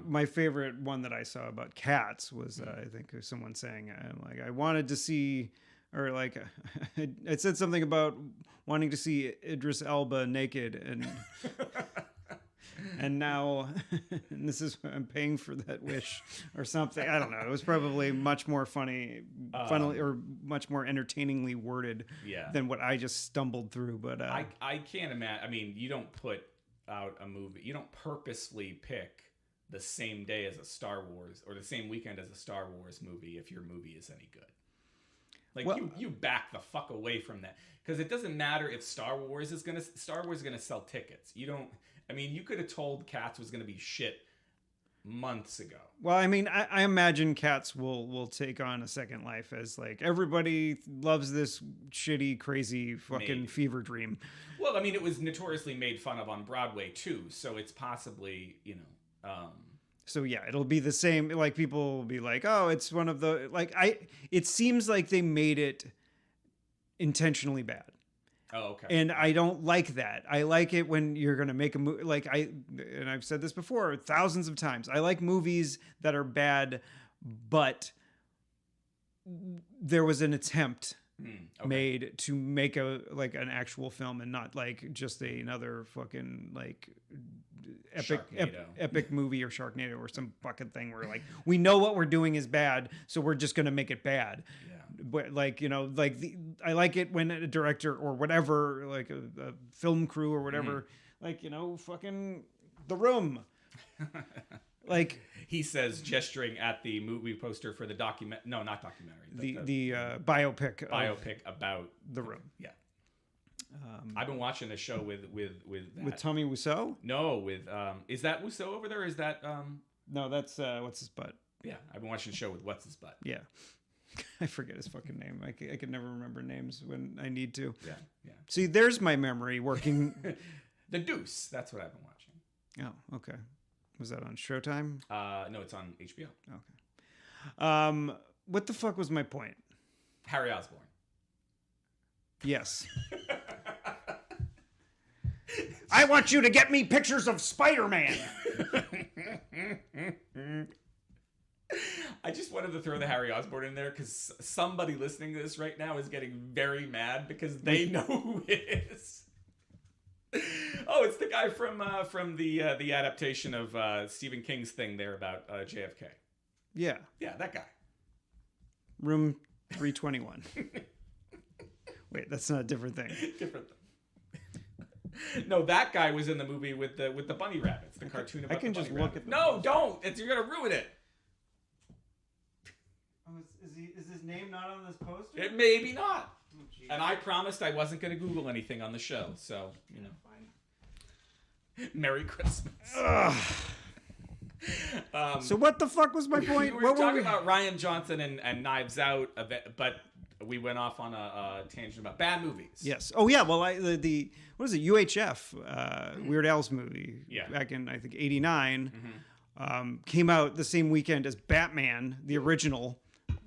[SPEAKER 2] my favorite one that I saw about Cats was I think someone saying like I wanted to see, or like it said something about wanting to see Idris Elba naked, and and now and this is I'm paying for that wish or something. I don't know. It was probably much more funnily or much more entertainingly worded than what I just stumbled through. But
[SPEAKER 1] I can't imagine. I mean, you don't put out a movie. You don't purposely pick the same day as a Star Wars or the same weekend as a Star Wars movie if your movie is any good. Like you back the fuck away from that, because it doesn't matter if Star Wars is gonna sell tickets. You don't. I mean, you could have told Cats was going to be shit months ago.
[SPEAKER 2] Well, I mean, I imagine Cats will take on a second life as like everybody loves this shitty, crazy fucking fever dream.
[SPEAKER 1] Well, I mean, it was notoriously made fun of on Broadway too, so it's possibly,
[SPEAKER 2] So yeah, it'll be the same. Like people will be like, oh, it's one of the it seems like they made it intentionally bad.
[SPEAKER 1] Oh, okay.
[SPEAKER 2] And I don't like that. I like it when you're going to make a movie. And I've said this before thousands of times. I like movies that are bad, but there was an attempt
[SPEAKER 1] Okay.
[SPEAKER 2] made to make an actual film and not like just another fucking like epic movie or Sharknado or some fucking thing where like we know what we're doing is bad, so we're just gonna make it bad.
[SPEAKER 1] Yeah.
[SPEAKER 2] But like, you know, like I like it when a director or whatever, like a film crew or whatever, like, you know, fucking The Room. Like
[SPEAKER 1] he says, gesturing at the movie poster for the not documentary.
[SPEAKER 2] The biopic
[SPEAKER 1] about
[SPEAKER 2] The Room.
[SPEAKER 1] Yeah. I've been watching the show with that.
[SPEAKER 2] With Tommy Wiseau?
[SPEAKER 1] No, with is that Wiseau over there? Is that
[SPEAKER 2] No, that's what's his butt.
[SPEAKER 1] Yeah, I've been watching the show with what's his butt.
[SPEAKER 2] Yeah. I forget his fucking name. I can never remember names when I need to.
[SPEAKER 1] Yeah.
[SPEAKER 2] See, there's my memory working.
[SPEAKER 1] The Deuce. That's what I've been watching.
[SPEAKER 2] Oh, okay. Was that on Showtime?
[SPEAKER 1] No, it's on HBO.
[SPEAKER 2] Okay. What the fuck was my point?
[SPEAKER 1] Harry Osborn.
[SPEAKER 2] Yes. I want you to get me pictures of Spider-Man.
[SPEAKER 1] I just wanted to throw the Harry Osborn in there because somebody listening to this right now is getting very mad because they know who it is. Oh, it's the guy from the adaptation of Stephen King's thing there about JFK.
[SPEAKER 2] Yeah.
[SPEAKER 1] Yeah, that guy.
[SPEAKER 2] Room 321. Wait, that's not a different thing.
[SPEAKER 1] Different thing. No, that guy was in the movie with the bunny rabbits, the cartoon about
[SPEAKER 2] I can
[SPEAKER 1] the bunny
[SPEAKER 2] just look
[SPEAKER 1] rabbits.
[SPEAKER 2] at the
[SPEAKER 1] No, don't! You're gonna ruin it.
[SPEAKER 2] Oh, is his name not on this poster?
[SPEAKER 1] It maybe not. And I promised I wasn't going to Google anything on the show, so, you know. Fine. Merry Christmas.
[SPEAKER 2] So what the fuck was my point?
[SPEAKER 1] We were talking about Rian Johnson and Knives Out, but we went off on a tangent about bad movies.
[SPEAKER 2] Yes. Oh, yeah. Well, the what is it? UHF, Weird Al's movie, back in, I think, 89, came out the same weekend as Batman, the original.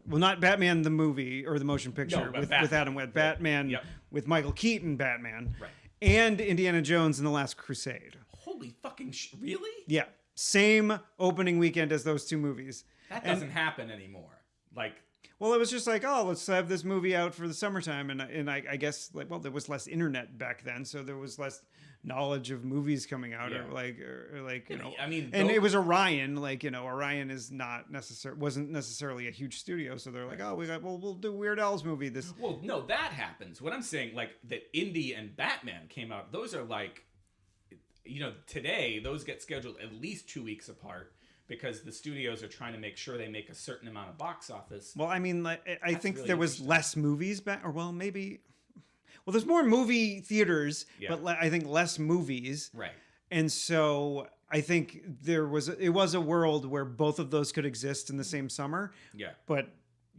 [SPEAKER 2] Well, not Batman the movie or the motion picture with Adam West. Batman with Michael Keaton Batman.
[SPEAKER 1] Right.
[SPEAKER 2] And Indiana Jones and the Last Crusade.
[SPEAKER 1] Holy fucking really?
[SPEAKER 2] Yeah. Same opening weekend as those two movies.
[SPEAKER 1] That doesn't happen anymore. Like,
[SPEAKER 2] well, it was just like, oh, let's have this movie out for the summertime, and I guess like, well, there was less internet back then, so there was less knowledge of movies coming out, or you know.
[SPEAKER 1] I mean,
[SPEAKER 2] and it was Orion, like, you know, Orion is wasn't necessarily a huge studio, so they're like, oh, we'll do Weird Al's movie this.
[SPEAKER 1] Well, no, that happens. What I'm saying, like that Indy and Batman came out, those are like, you know, today those get scheduled at least 2 weeks apart. Because the studios are trying to make sure they make a certain amount of box office.
[SPEAKER 2] Well, I mean, like, I think really there was less movies back, or well, maybe. Well, there's more movie theaters, but I think less movies.
[SPEAKER 1] Right.
[SPEAKER 2] And so I think it was a world where both of those could exist in the same summer.
[SPEAKER 1] Yeah.
[SPEAKER 2] But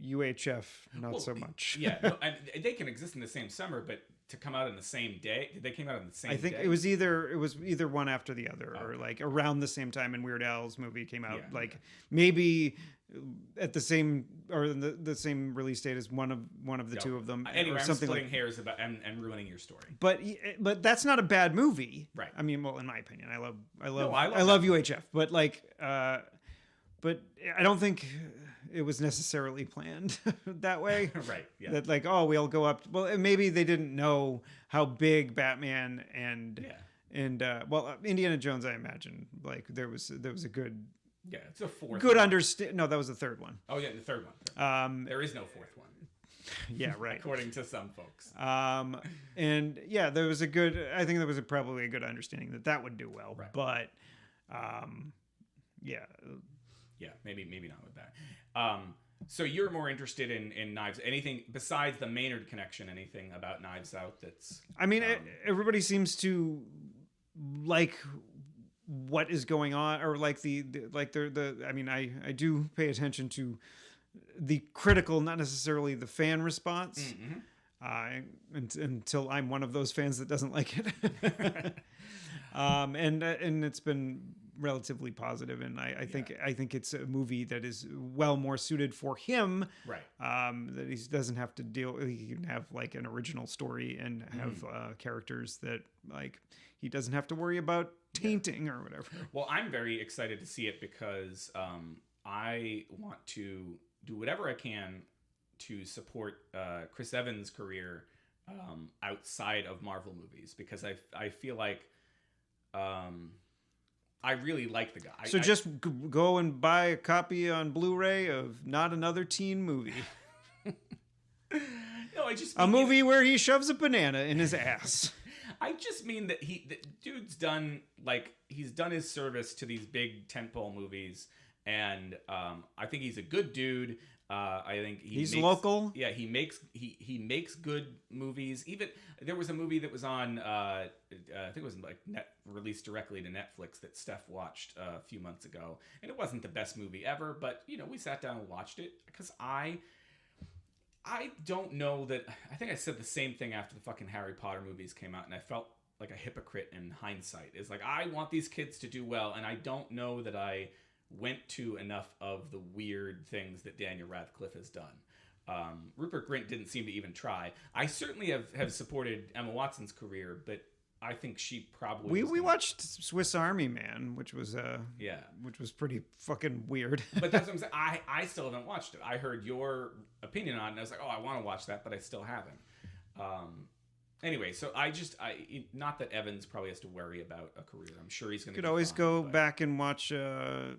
[SPEAKER 2] UHF, not so much.
[SPEAKER 1] Yeah. No, and they can exist in the same summer, but to come out in the same day, they came out on the same day.
[SPEAKER 2] I think it was either one after the other, or like around the same time. And Weird Al's movie came out, maybe at the same or the same release date as one of the two of them.
[SPEAKER 1] Anyway,
[SPEAKER 2] or something
[SPEAKER 1] I'm splitting
[SPEAKER 2] like
[SPEAKER 1] hairs about and ruining your story.
[SPEAKER 2] But that's not a bad movie,
[SPEAKER 1] right?
[SPEAKER 2] I mean, well, in my opinion, I love UHF, but like, but I don't think it was necessarily planned that way.
[SPEAKER 1] Right. Yeah.
[SPEAKER 2] That like, oh, we'll go up. Well, maybe they didn't know how big Batman and Indiana Jones, I imagine, like there was a good.
[SPEAKER 1] Yeah, it's a fourth.
[SPEAKER 2] Good understand. No, that was the third one.
[SPEAKER 1] Oh yeah, the third one. There is no fourth one.
[SPEAKER 2] Yeah, right.
[SPEAKER 1] According to some folks.
[SPEAKER 2] And yeah, there was I think there was probably a good understanding that would do well.
[SPEAKER 1] Right.
[SPEAKER 2] But, yeah.
[SPEAKER 1] Yeah, maybe not with that. So you're more interested in Knives. Anything besides the Maynard connection? Anything about Knives Out that's?
[SPEAKER 2] I mean, everybody seems to like what is going on, or like the I mean, I do pay attention to the critical, not necessarily the fan response. Mm-hmm. Until I'm one of those fans that doesn't like it. And it's been relatively positive, and I think it's a movie that is well more suited for him.
[SPEAKER 1] Right.
[SPEAKER 2] That he doesn't have to he can have like an original story and have characters that like he doesn't have to worry about tainting or whatever.
[SPEAKER 1] Well, I'm very excited to see it because I want to do whatever I can to support Chris Evans' career outside of Marvel movies, because I feel like I really like the guy.
[SPEAKER 2] So just go and buy a copy on Blu-ray of Not Another Teen Movie.
[SPEAKER 1] No, I just
[SPEAKER 2] a movie where he shoves a banana in his ass.
[SPEAKER 1] I just mean that the dude's done, like, he's done his service to these big tentpole movies, and I think he's a good dude. I think
[SPEAKER 2] he's local.
[SPEAKER 1] Yeah, he makes good movies. Even there was a movie that was on, I think it was like released directly to Netflix that Steph watched a few months ago, and it wasn't the best movie ever, but we sat down and watched it because I don't know that. I think I said the same thing after the fucking Harry Potter movies came out, and I felt like a hypocrite in hindsight. It's like, I want these kids to do well, and I don't know that I went to enough of the weird things that Daniel Radcliffe has done. Rupert Grint didn't seem to even try. I certainly have supported Emma Watson's career, but I think she probably
[SPEAKER 2] we watched Swiss Army Man, which was which was pretty fucking weird.
[SPEAKER 1] But that's what I'm saying. I still haven't watched it. I heard your opinion on it, and I was like, oh, I want to watch that, but I still haven't. Anyway, so I not that Evans probably has to worry about a career. I'm sure he's going to.
[SPEAKER 2] Could always go back and watch the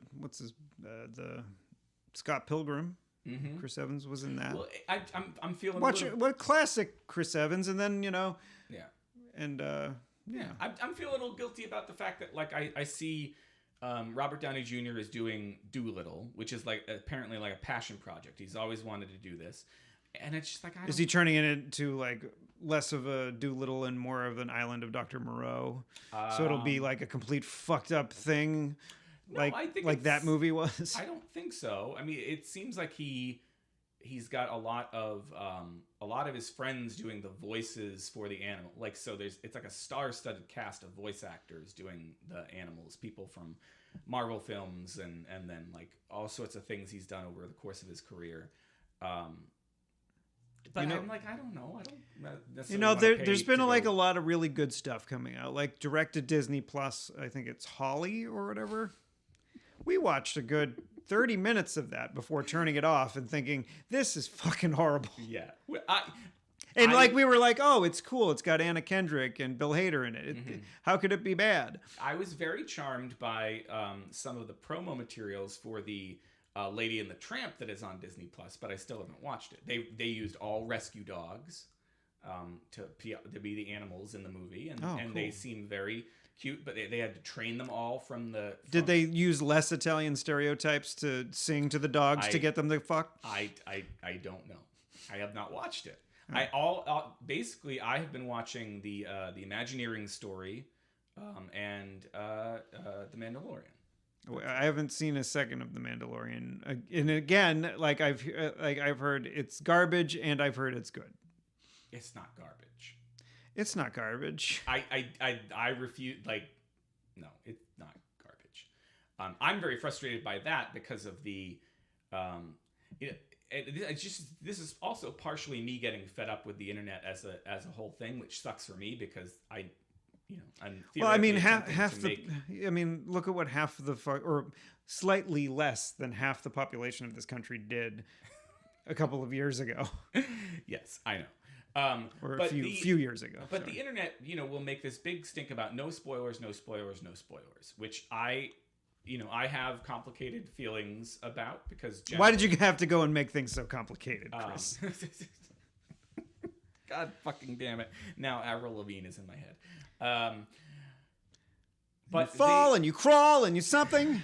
[SPEAKER 2] Scott Pilgrim. Mm-hmm. Chris Evans was in that.
[SPEAKER 1] Well, I'm feeling
[SPEAKER 2] watch what classic Chris Evans, and then
[SPEAKER 1] yeah.
[SPEAKER 2] And
[SPEAKER 1] yeah, I'm feeling a little guilty about the fact that, like, I see Robert Downey Jr. is doing Doolittle, which is like apparently like a passion project. He's always wanted to do this, and it's just like,
[SPEAKER 2] is he turning it into like less of a Doolittle and more of an Island of Dr. Moreau? So it'll be like a complete fucked up thing,
[SPEAKER 1] no,
[SPEAKER 2] like that movie was.
[SPEAKER 1] I don't think so. I mean, it seems like he's got a lot of his friends doing the voices for the animal. Like, so it's like a star-studded cast of voice actors doing the animals, people from Marvel films and then like all sorts of things he's done over the course of his career. But I'm like, I don't know. I don't necessarily
[SPEAKER 2] there's been a lot of really good stuff coming out, like direct to Disney Plus. I think it's Holly or whatever. We watched a good 30 minutes of that before turning it off and thinking, this is fucking horrible.
[SPEAKER 1] Yeah.
[SPEAKER 2] We were like, oh, it's cool. It's got Anna Kendrick and Bill Hader in it.
[SPEAKER 1] Mm-hmm.
[SPEAKER 2] How could it be bad?
[SPEAKER 1] I was very charmed by some of the promo materials for the Lady and the Tramp that is on Disney Plus, but I still haven't watched it. They used all rescue dogs to be the animals in the movie, and
[SPEAKER 2] cool.
[SPEAKER 1] They seem very cute, but they had to train them all from.
[SPEAKER 2] Did they use less Italian stereotypes to sing to the dogs to get them to fuck?
[SPEAKER 1] I don't know. I have not watched it. Oh. Basically I have been watching the Imagineering story, and the Mandalorian.
[SPEAKER 2] I haven't seen a second of the Mandalorian, and again, like I've heard it's garbage, and I've heard it's good.
[SPEAKER 1] It's not garbage.
[SPEAKER 2] It's not garbage.
[SPEAKER 1] I refuse. Like, no, it's not garbage. I'm very frustrated by that because of the. This is also partially me getting fed up with the internet as a whole thing, which sucks for me because I'm.
[SPEAKER 2] Well, I mean, look at what half the or slightly less than half the population of this country did a couple of years ago.
[SPEAKER 1] Yes, I know.
[SPEAKER 2] Or a few years ago.
[SPEAKER 1] But the internet, will make this big stink about no spoilers, no spoilers, no spoilers, which I have complicated feelings about because.
[SPEAKER 2] Why did you have to go and make things so complicated, Chris?
[SPEAKER 1] God fucking damn it! Now Avril Lavigne is in my head. But
[SPEAKER 2] you fall and you crawl and you something.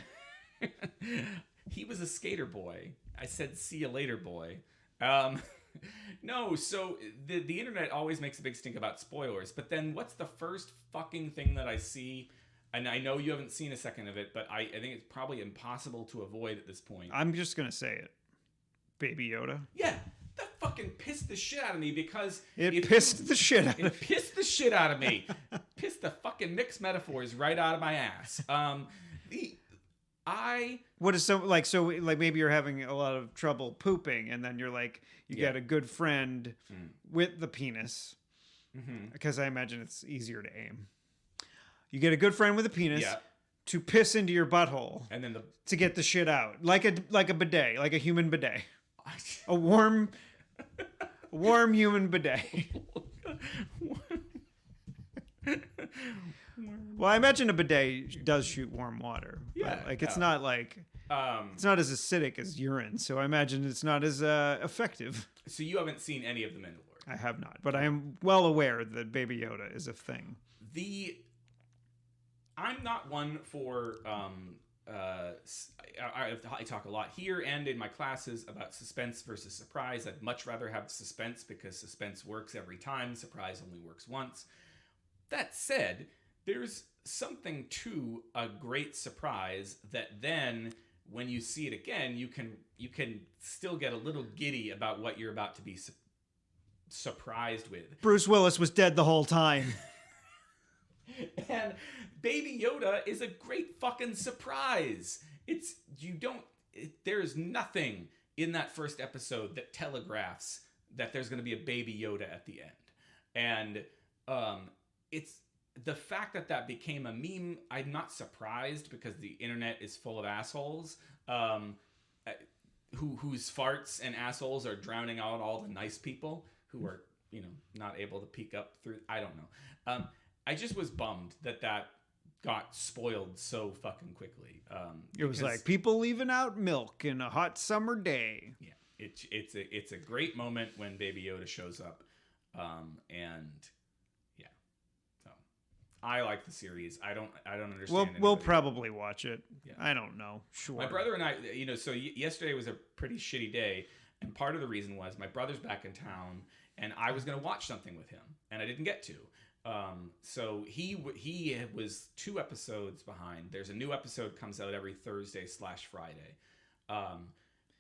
[SPEAKER 1] He was a skater boy. I said, "See you later, boy." No, so the internet always makes a big stink about spoilers, but then what's the first fucking thing that I see? And I know you haven't seen a second of it, but I think it's probably impossible to avoid at this point.
[SPEAKER 2] I'm just gonna say it, Baby Yoda.
[SPEAKER 1] Yeah. That fucking pissed the shit out of me because
[SPEAKER 2] it pissed the shit out
[SPEAKER 1] of me. Pissed the fucking mixed metaphors right out of my ass.
[SPEAKER 2] What is so maybe you're having a lot of trouble pooping, and then you're like you get a good friend with the penis, because I imagine it's easier to aim. You get a good friend with a penis to piss into your butthole,
[SPEAKER 1] and then
[SPEAKER 2] to get the shit out, like a bidet, like a human bidet. A warm Warm human bidet. Well, I imagine a bidet does shoot warm water.
[SPEAKER 1] Yeah,
[SPEAKER 2] But, like, it's not like... it's not as acidic as urine, so I imagine it's not as effective.
[SPEAKER 1] So you haven't seen any of The Mandalorian?
[SPEAKER 2] I have not, but I am well aware that Baby Yoda is a thing.
[SPEAKER 1] I'm not one for I talk a lot here and in my classes about suspense versus surprise. I'd much rather have suspense because suspense works every time. Surprise only works once. That said, there's something to a great surprise that then when you see it again, you can still get a little giddy about what you're about to be surprised with.
[SPEAKER 2] Bruce Willis was dead the whole time.
[SPEAKER 1] And Baby Yoda is a great fucking surprise. There's nothing in that first episode that telegraphs that there's going to be a Baby Yoda at the end. And it's the fact that became a meme. I'm not surprised because the internet is full of assholes whose farts and assholes are drowning out all the nice people who are, not able to peek up through. I don't know. I just was bummed that got spoiled so fucking quickly.
[SPEAKER 2] It was like people leaving out milk in a hot summer day.
[SPEAKER 1] Yeah, it's a great moment when Baby Yoda shows up, and yeah, so I like the series. I don't understand.
[SPEAKER 2] We'll probably watch it.
[SPEAKER 1] Yeah.
[SPEAKER 2] I don't know. Sure.
[SPEAKER 1] My brother and I, so yesterday was a pretty shitty day, and part of the reason was my brother's back in town, and I was going to watch something with him, and I didn't get to. So he was 2 episodes behind. There's a new episode comes out every Thursday/Friday.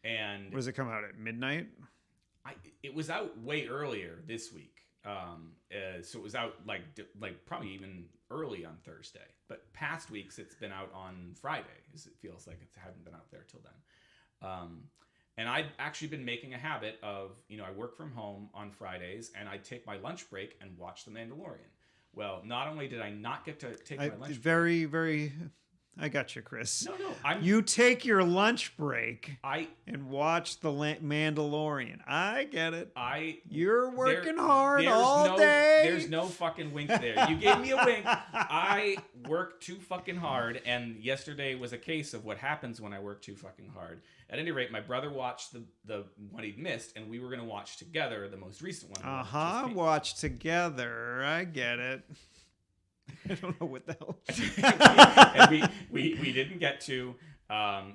[SPEAKER 1] And
[SPEAKER 2] does it come out at midnight?
[SPEAKER 1] It was out way earlier this week. So it was out like probably even early on Thursday, but past weeks it's been out on Friday. It feels like it hadn't been out there till then. And I've actually been making a habit of, I work from home on Fridays and I take my lunch break and watch The Mandalorian. Well, not only did I not get to take my lunch break.
[SPEAKER 2] I got you, Chris.
[SPEAKER 1] No.
[SPEAKER 2] You take your lunch break and watch The Mandalorian. I get it. You're working hard all day.
[SPEAKER 1] There's no fucking wink there. You gave me a wink. I work too fucking hard, and yesterday was a case of what happens when I work too fucking hard. At any rate, my brother watched the one he'd missed, and we were going to watch together the most recent one.
[SPEAKER 2] Watch together. I get it. I don't know what the hell.
[SPEAKER 1] And we didn't get to,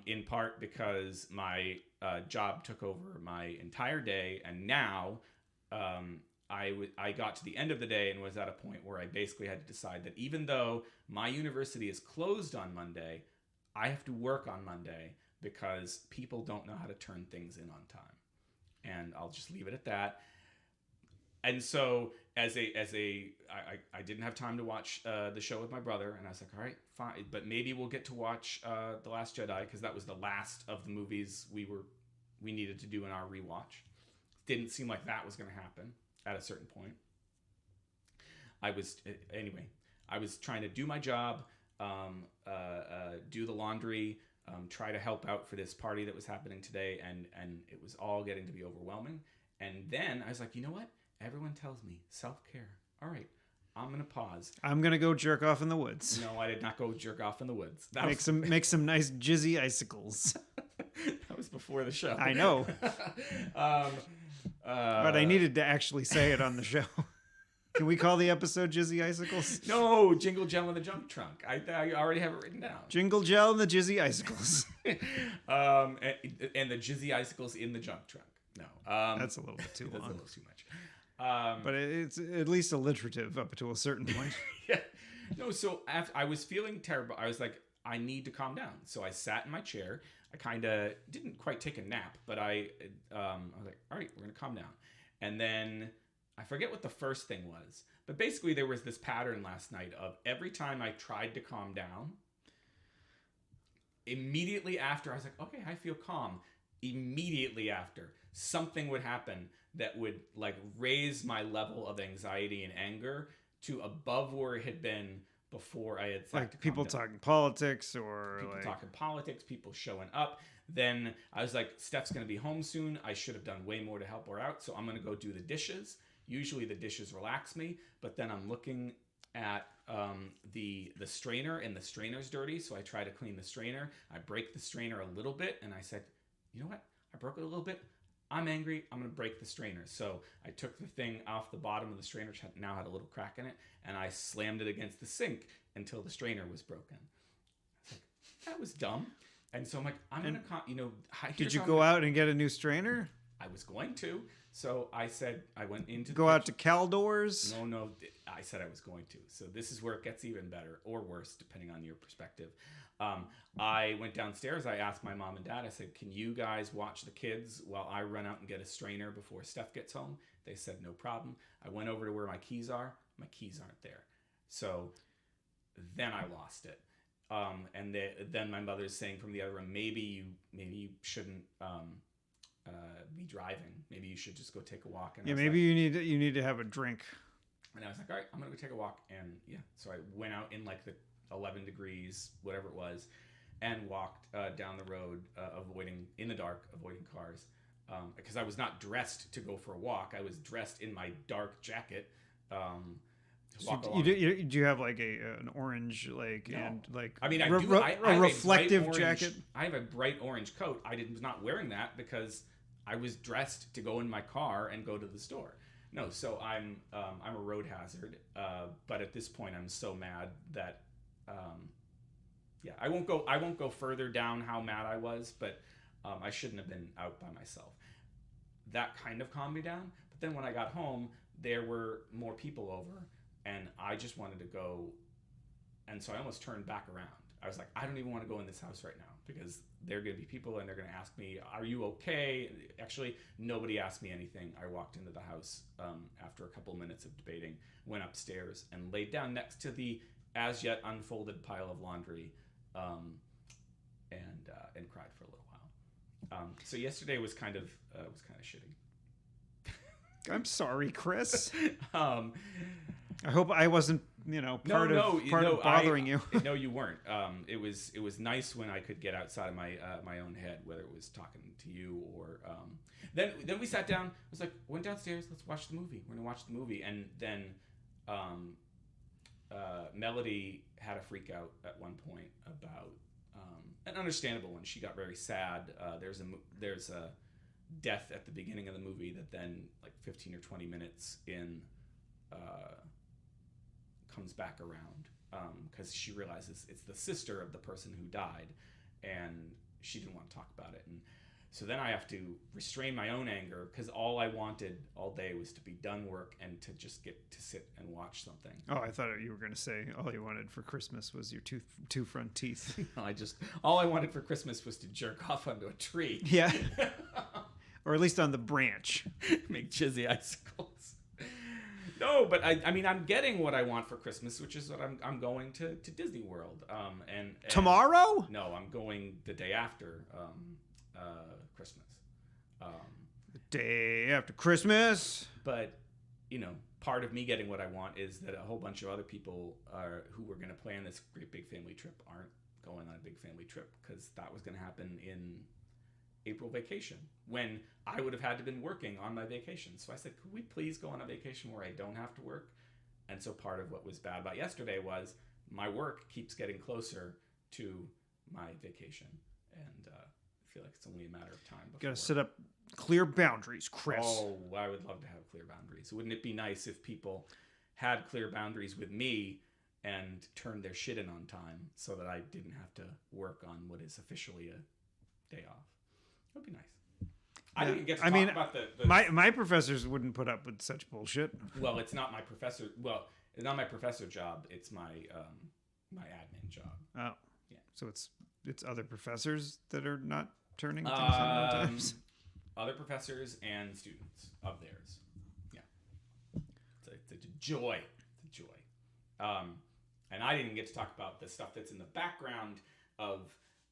[SPEAKER 1] in part because my job took over my entire day, and now I got to the end of the day and was at a point where I basically had to decide that even though my university is closed on Monday, I have to work on Monday because people don't know how to turn things in on time. And I'll just leave it at that. And so I didn't have time to watch the show with my brother, and I was like, all right, fine, but maybe we'll get to watch The Last Jedi because that was the last of the movies we needed to do in our rewatch. Didn't seem like that was going to happen at a certain point. I was trying to do my job, do the laundry, try to help out for this party that was happening today, and it was all getting to be overwhelming. And then I was like, you know what? Everyone tells me self-care. All right, I'm going to pause.
[SPEAKER 2] I'm going to go jerk off in the woods.
[SPEAKER 1] No, I did not go jerk off in the woods.
[SPEAKER 2] Make some nice jizzy icicles.
[SPEAKER 1] That was before the show.
[SPEAKER 2] I know. But I needed to actually say it on the show. Can we call the episode Jizzy Icicles?
[SPEAKER 1] No, Jingle Gel in the Junk Trunk. I already have it written down.
[SPEAKER 2] Jingle Gel and the Jizzy Icicles.
[SPEAKER 1] And the Jizzy Icicles in the Junk Trunk. No.
[SPEAKER 2] That's a little bit too long.
[SPEAKER 1] That's a little too much.
[SPEAKER 2] But it's at least alliterative up to a certain point.
[SPEAKER 1] Yeah. No, so I was feeling terrible. I was like, I need to calm down. So I sat in my chair. I kind of didn't quite take a nap, but I was like, all right, we're going to calm down. And then I forget what the first thing was. But basically there was this pattern last night of every time I tried to calm down, immediately after I was like, okay, I feel calm. Immediately after, something would happen that would like raise my level of anxiety and anger to above where it had been before I had
[SPEAKER 2] like people talking politics or
[SPEAKER 1] people
[SPEAKER 2] like
[SPEAKER 1] talking politics, people showing up. Then I was like, Steph's going to be home soon. I should have done way more to help her out. So I'm going to go do the dishes. Usually the dishes relax me, but then I'm looking at the strainer, and the strainer's dirty. So I try to clean the strainer. I break the strainer a little bit, and I said, you know what? I broke it a little bit. I'm angry. I'm going to break the strainer. So I took the thing off the bottom of the strainer, which now had a little crack in it, and I slammed it against the sink until the strainer was broken. I was like, that was dumb. And so I'm like, I'm going to,
[SPEAKER 2] did you go out and get a new strainer?
[SPEAKER 1] I was going to. So I said, I went into
[SPEAKER 2] go out to Caldors.
[SPEAKER 1] No, I said I was going to. So this is where it gets even better or worse, depending on your perspective. I went downstairs. I asked my mom and dad, I said, can you guys watch the kids while I run out and get a strainer before Steph gets home? They said, no problem. I went over to where my keys are. My keys aren't there. So then I lost it. And then my mother's saying from the other room, maybe you shouldn't be driving. Maybe you should just go take a walk. And
[SPEAKER 2] yeah, maybe you need to have a drink.
[SPEAKER 1] And I was like, all right, I'm gonna go take a walk. And yeah, so I went out in like the 11 degrees, whatever it was, and walked down the road, avoiding cars, because I was not dressed to go for a walk. I was dressed in my dark jacket.
[SPEAKER 2] So do you have like an orange and like
[SPEAKER 1] I mean
[SPEAKER 2] a reflective jacket?
[SPEAKER 1] I have a bright orange coat. I was not wearing that because I was dressed to go in my car and go to the store. No, so I'm a road hazard. But at this point, I'm so mad that I won't go further down how mad I was, but I shouldn't have been out by myself. That kind of calmed me down. But then when I got home, there were more people over, and I just wanted to go, and so I almost turned back around. I was like, I don't even want to go in this house right now because there are going to be people and they're going to ask me, are you okay? Actually, nobody asked me anything. I walked into the house after a couple minutes of debating, went upstairs and laid down next to the as yet unfolded pile of laundry and cried for a little while. So yesterday was kind of shitty.
[SPEAKER 2] I'm sorry, Chris. I hope I wasn't, part of bothering you.
[SPEAKER 1] No, you weren't. It was nice when I could get outside of my own head, whether it was talking to you or then we sat down. I was like, went downstairs. Let's watch the movie. We're gonna watch the movie, and then Melody had a freak out at one point about an understandable one. She got very sad. There's a death at the beginning of the movie that then like 15 or 20 minutes in comes back around because she realizes it's the sister of the person who died, and she didn't want to talk about it. And so then I have to restrain my own anger because all I wanted all day was to be done work and to just get to sit and watch something.
[SPEAKER 2] Oh, I thought you were going to say all you wanted for Christmas was your two front teeth.
[SPEAKER 1] No, all I wanted for Christmas was to jerk off onto a tree.
[SPEAKER 2] Yeah. Or at least on the branch.
[SPEAKER 1] Make chizzy icicles. No, but I mean, I'm getting what I want for Christmas, which is what I'm going to Disney World. And
[SPEAKER 2] tomorrow?
[SPEAKER 1] No, I'm going the day after Christmas.
[SPEAKER 2] The day after Christmas.
[SPEAKER 1] But part of me getting what I want is that a whole bunch of other people who were going to plan this great big family trip aren't going on a big family trip because that was going to happen in April vacation when I would have had to been working on my vacation. So I said, could we please go on a vacation where I don't have to work? And so part of what was bad about yesterday was my work keeps getting closer to my vacation. And I feel like it's only a matter of time.
[SPEAKER 2] Got to set up clear boundaries, Chris.
[SPEAKER 1] Oh, I would love to have clear boundaries. Wouldn't it be nice if people had clear boundaries with me and turned their shit in on time so that I didn't have to work on what is officially a day off? That would be nice. I didn't get to talk about the
[SPEAKER 2] my professors wouldn't put up with such bullshit.
[SPEAKER 1] Well, it's not my professor. Well, it's not my professor job. It's my my admin job.
[SPEAKER 2] Oh, yeah. So it's other professors that are not turning things on times.
[SPEAKER 1] Other professors and students of theirs. Yeah, it's a joy. It's a joy. And I didn't get to talk about the stuff that's in the background of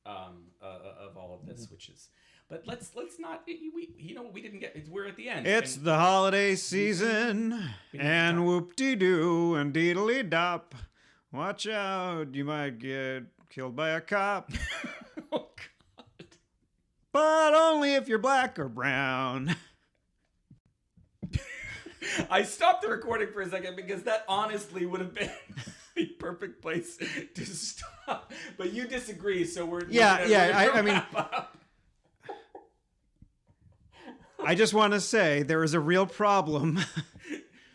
[SPEAKER 1] all of this, which is. But let's not. We didn't get. We're at the end.
[SPEAKER 2] It's the holiday season, and whoop-de-doo and deedly-dop. Watch out, you might get killed by a cop.
[SPEAKER 1] Oh, God.
[SPEAKER 2] But only if you're black or brown.
[SPEAKER 1] I stopped the recording for a second because that honestly would have been the perfect place to stop. But you disagree, so we're
[SPEAKER 2] I mean,
[SPEAKER 1] wrap up.
[SPEAKER 2] I just want to say there is a real problem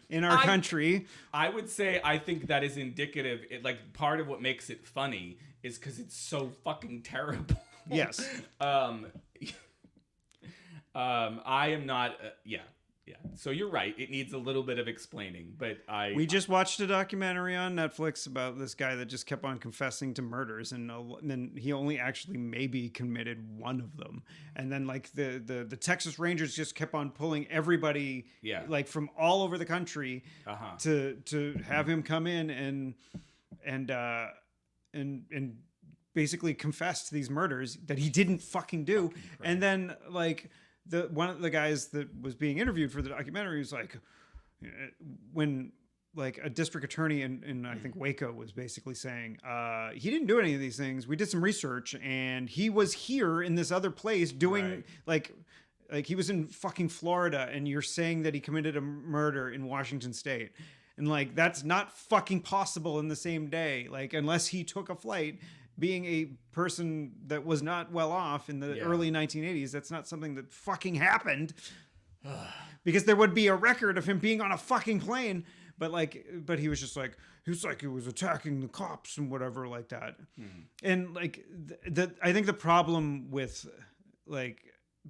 [SPEAKER 2] in our country.
[SPEAKER 1] I would say I think that is indicative. Like part of what makes it funny is because it's so fucking terrible.
[SPEAKER 2] Yes.
[SPEAKER 1] I am not. Yeah. So you're right. It needs a little bit of explaining, but we
[SPEAKER 2] just watched a documentary on Netflix about this guy that just kept on confessing to murders, and then he only actually maybe committed one of them, and then like the Texas Rangers just kept on pulling everybody, like from all over the country, to have him come in and basically confess to these murders that he didn't fucking do, and then like. One of the guys that was being interviewed for the documentary was like, when like a district attorney in I think Waco was basically saying, he didn't do any of these things. We did some research and he was here in this other place doing like he was in fucking Florida, and you're saying that he committed a murder in Washington State. And like, that's not fucking possible in the same day. Like, unless he took a flight. Being a person that was not well off in the early 1980s, that's not something that fucking happened. Because there would be a record of him being on a fucking plane, but he was just like, he was attacking the cops and whatever like that. And like I think the problem with like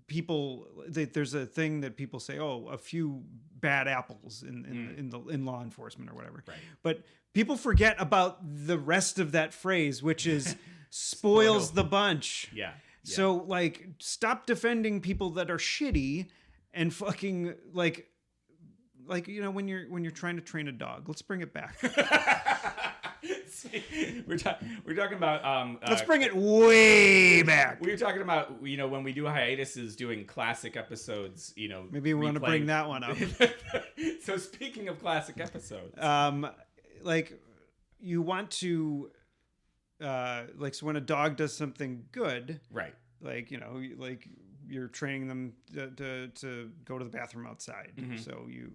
[SPEAKER 2] people, there's a thing that people say, oh, a few bad apples in law enforcement or whatever. Right. But people forget about the rest of that phrase, which is spoils the bunch. Yeah. So like, stop defending people that are shitty and fucking like you know, when you're trying to train a dog. Let's bring it back.
[SPEAKER 1] We're talking about
[SPEAKER 2] let's bring it way back.
[SPEAKER 1] We were talking about, you know, when we do hiatuses, doing classic episodes, you know,
[SPEAKER 2] maybe we want to bring that one up.
[SPEAKER 1] So speaking of classic episodes,
[SPEAKER 2] like you want to like, so when a dog does something good, right, like, you know, like you're training them to go to the bathroom outside. So you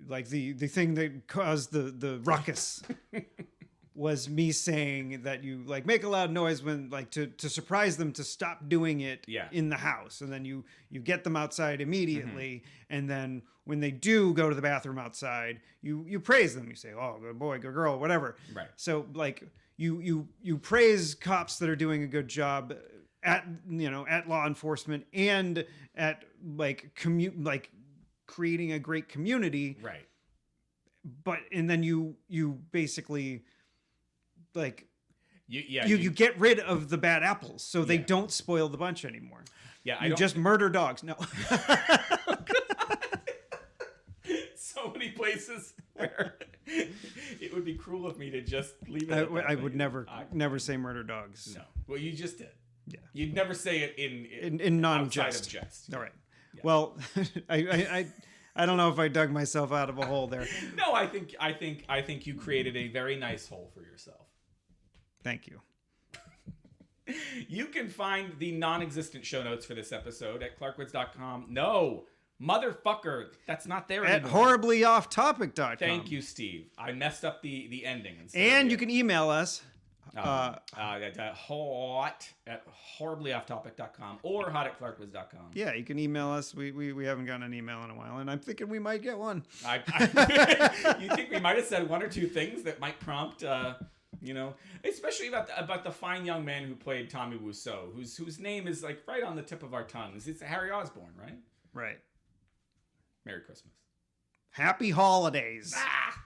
[SPEAKER 2] like the thing that caused the ruckus was me saying that you like make a loud noise when like to surprise them to stop doing it in the house, and then you get them outside immediately, and then when they do go to the bathroom outside, you praise them. You say, oh, good boy, good girl, whatever. Right. So like you praise cops that are doing a good job at, you know, at law enforcement and at like creating a great community. Right. But and then you basically like you get rid of the bad apples, so they don't spoil the bunch anymore. Yeah, you just murder dogs. No.
[SPEAKER 1] So many places where it would be cruel of me to just leave it.
[SPEAKER 2] I would never say murder dogs.
[SPEAKER 1] No. Well, you just did.
[SPEAKER 2] Yeah.
[SPEAKER 1] You'd never say it
[SPEAKER 2] in non-jest.
[SPEAKER 1] Jest.
[SPEAKER 2] All right. Yeah. Well, I don't know if I dug myself out of a hole there.
[SPEAKER 1] No, I think you created a very nice hole for yourself.
[SPEAKER 2] Thank you.
[SPEAKER 1] You can find the non-existent show notes for this episode at clarkwoods.com. No, motherfucker, that's not there anymore.
[SPEAKER 2] At horriblyofftopic.com.
[SPEAKER 1] Thank you, Steve. I messed up the ending.
[SPEAKER 2] And you can email us.
[SPEAKER 1] Hot at horriblyofftopic.com or hot@clarkwoods.com.
[SPEAKER 2] Yeah, you can email us. We haven't gotten an email in a while, and I'm thinking we might get one.
[SPEAKER 1] You think we might have said one or two things that might prompt, you know, especially about the fine young man who played Tommy Wiseau, whose name is like right on the tip of our tongues. It's Harry Osborn, right?
[SPEAKER 2] Right.
[SPEAKER 1] Merry Christmas.
[SPEAKER 2] Happy holidays.
[SPEAKER 1] Ah!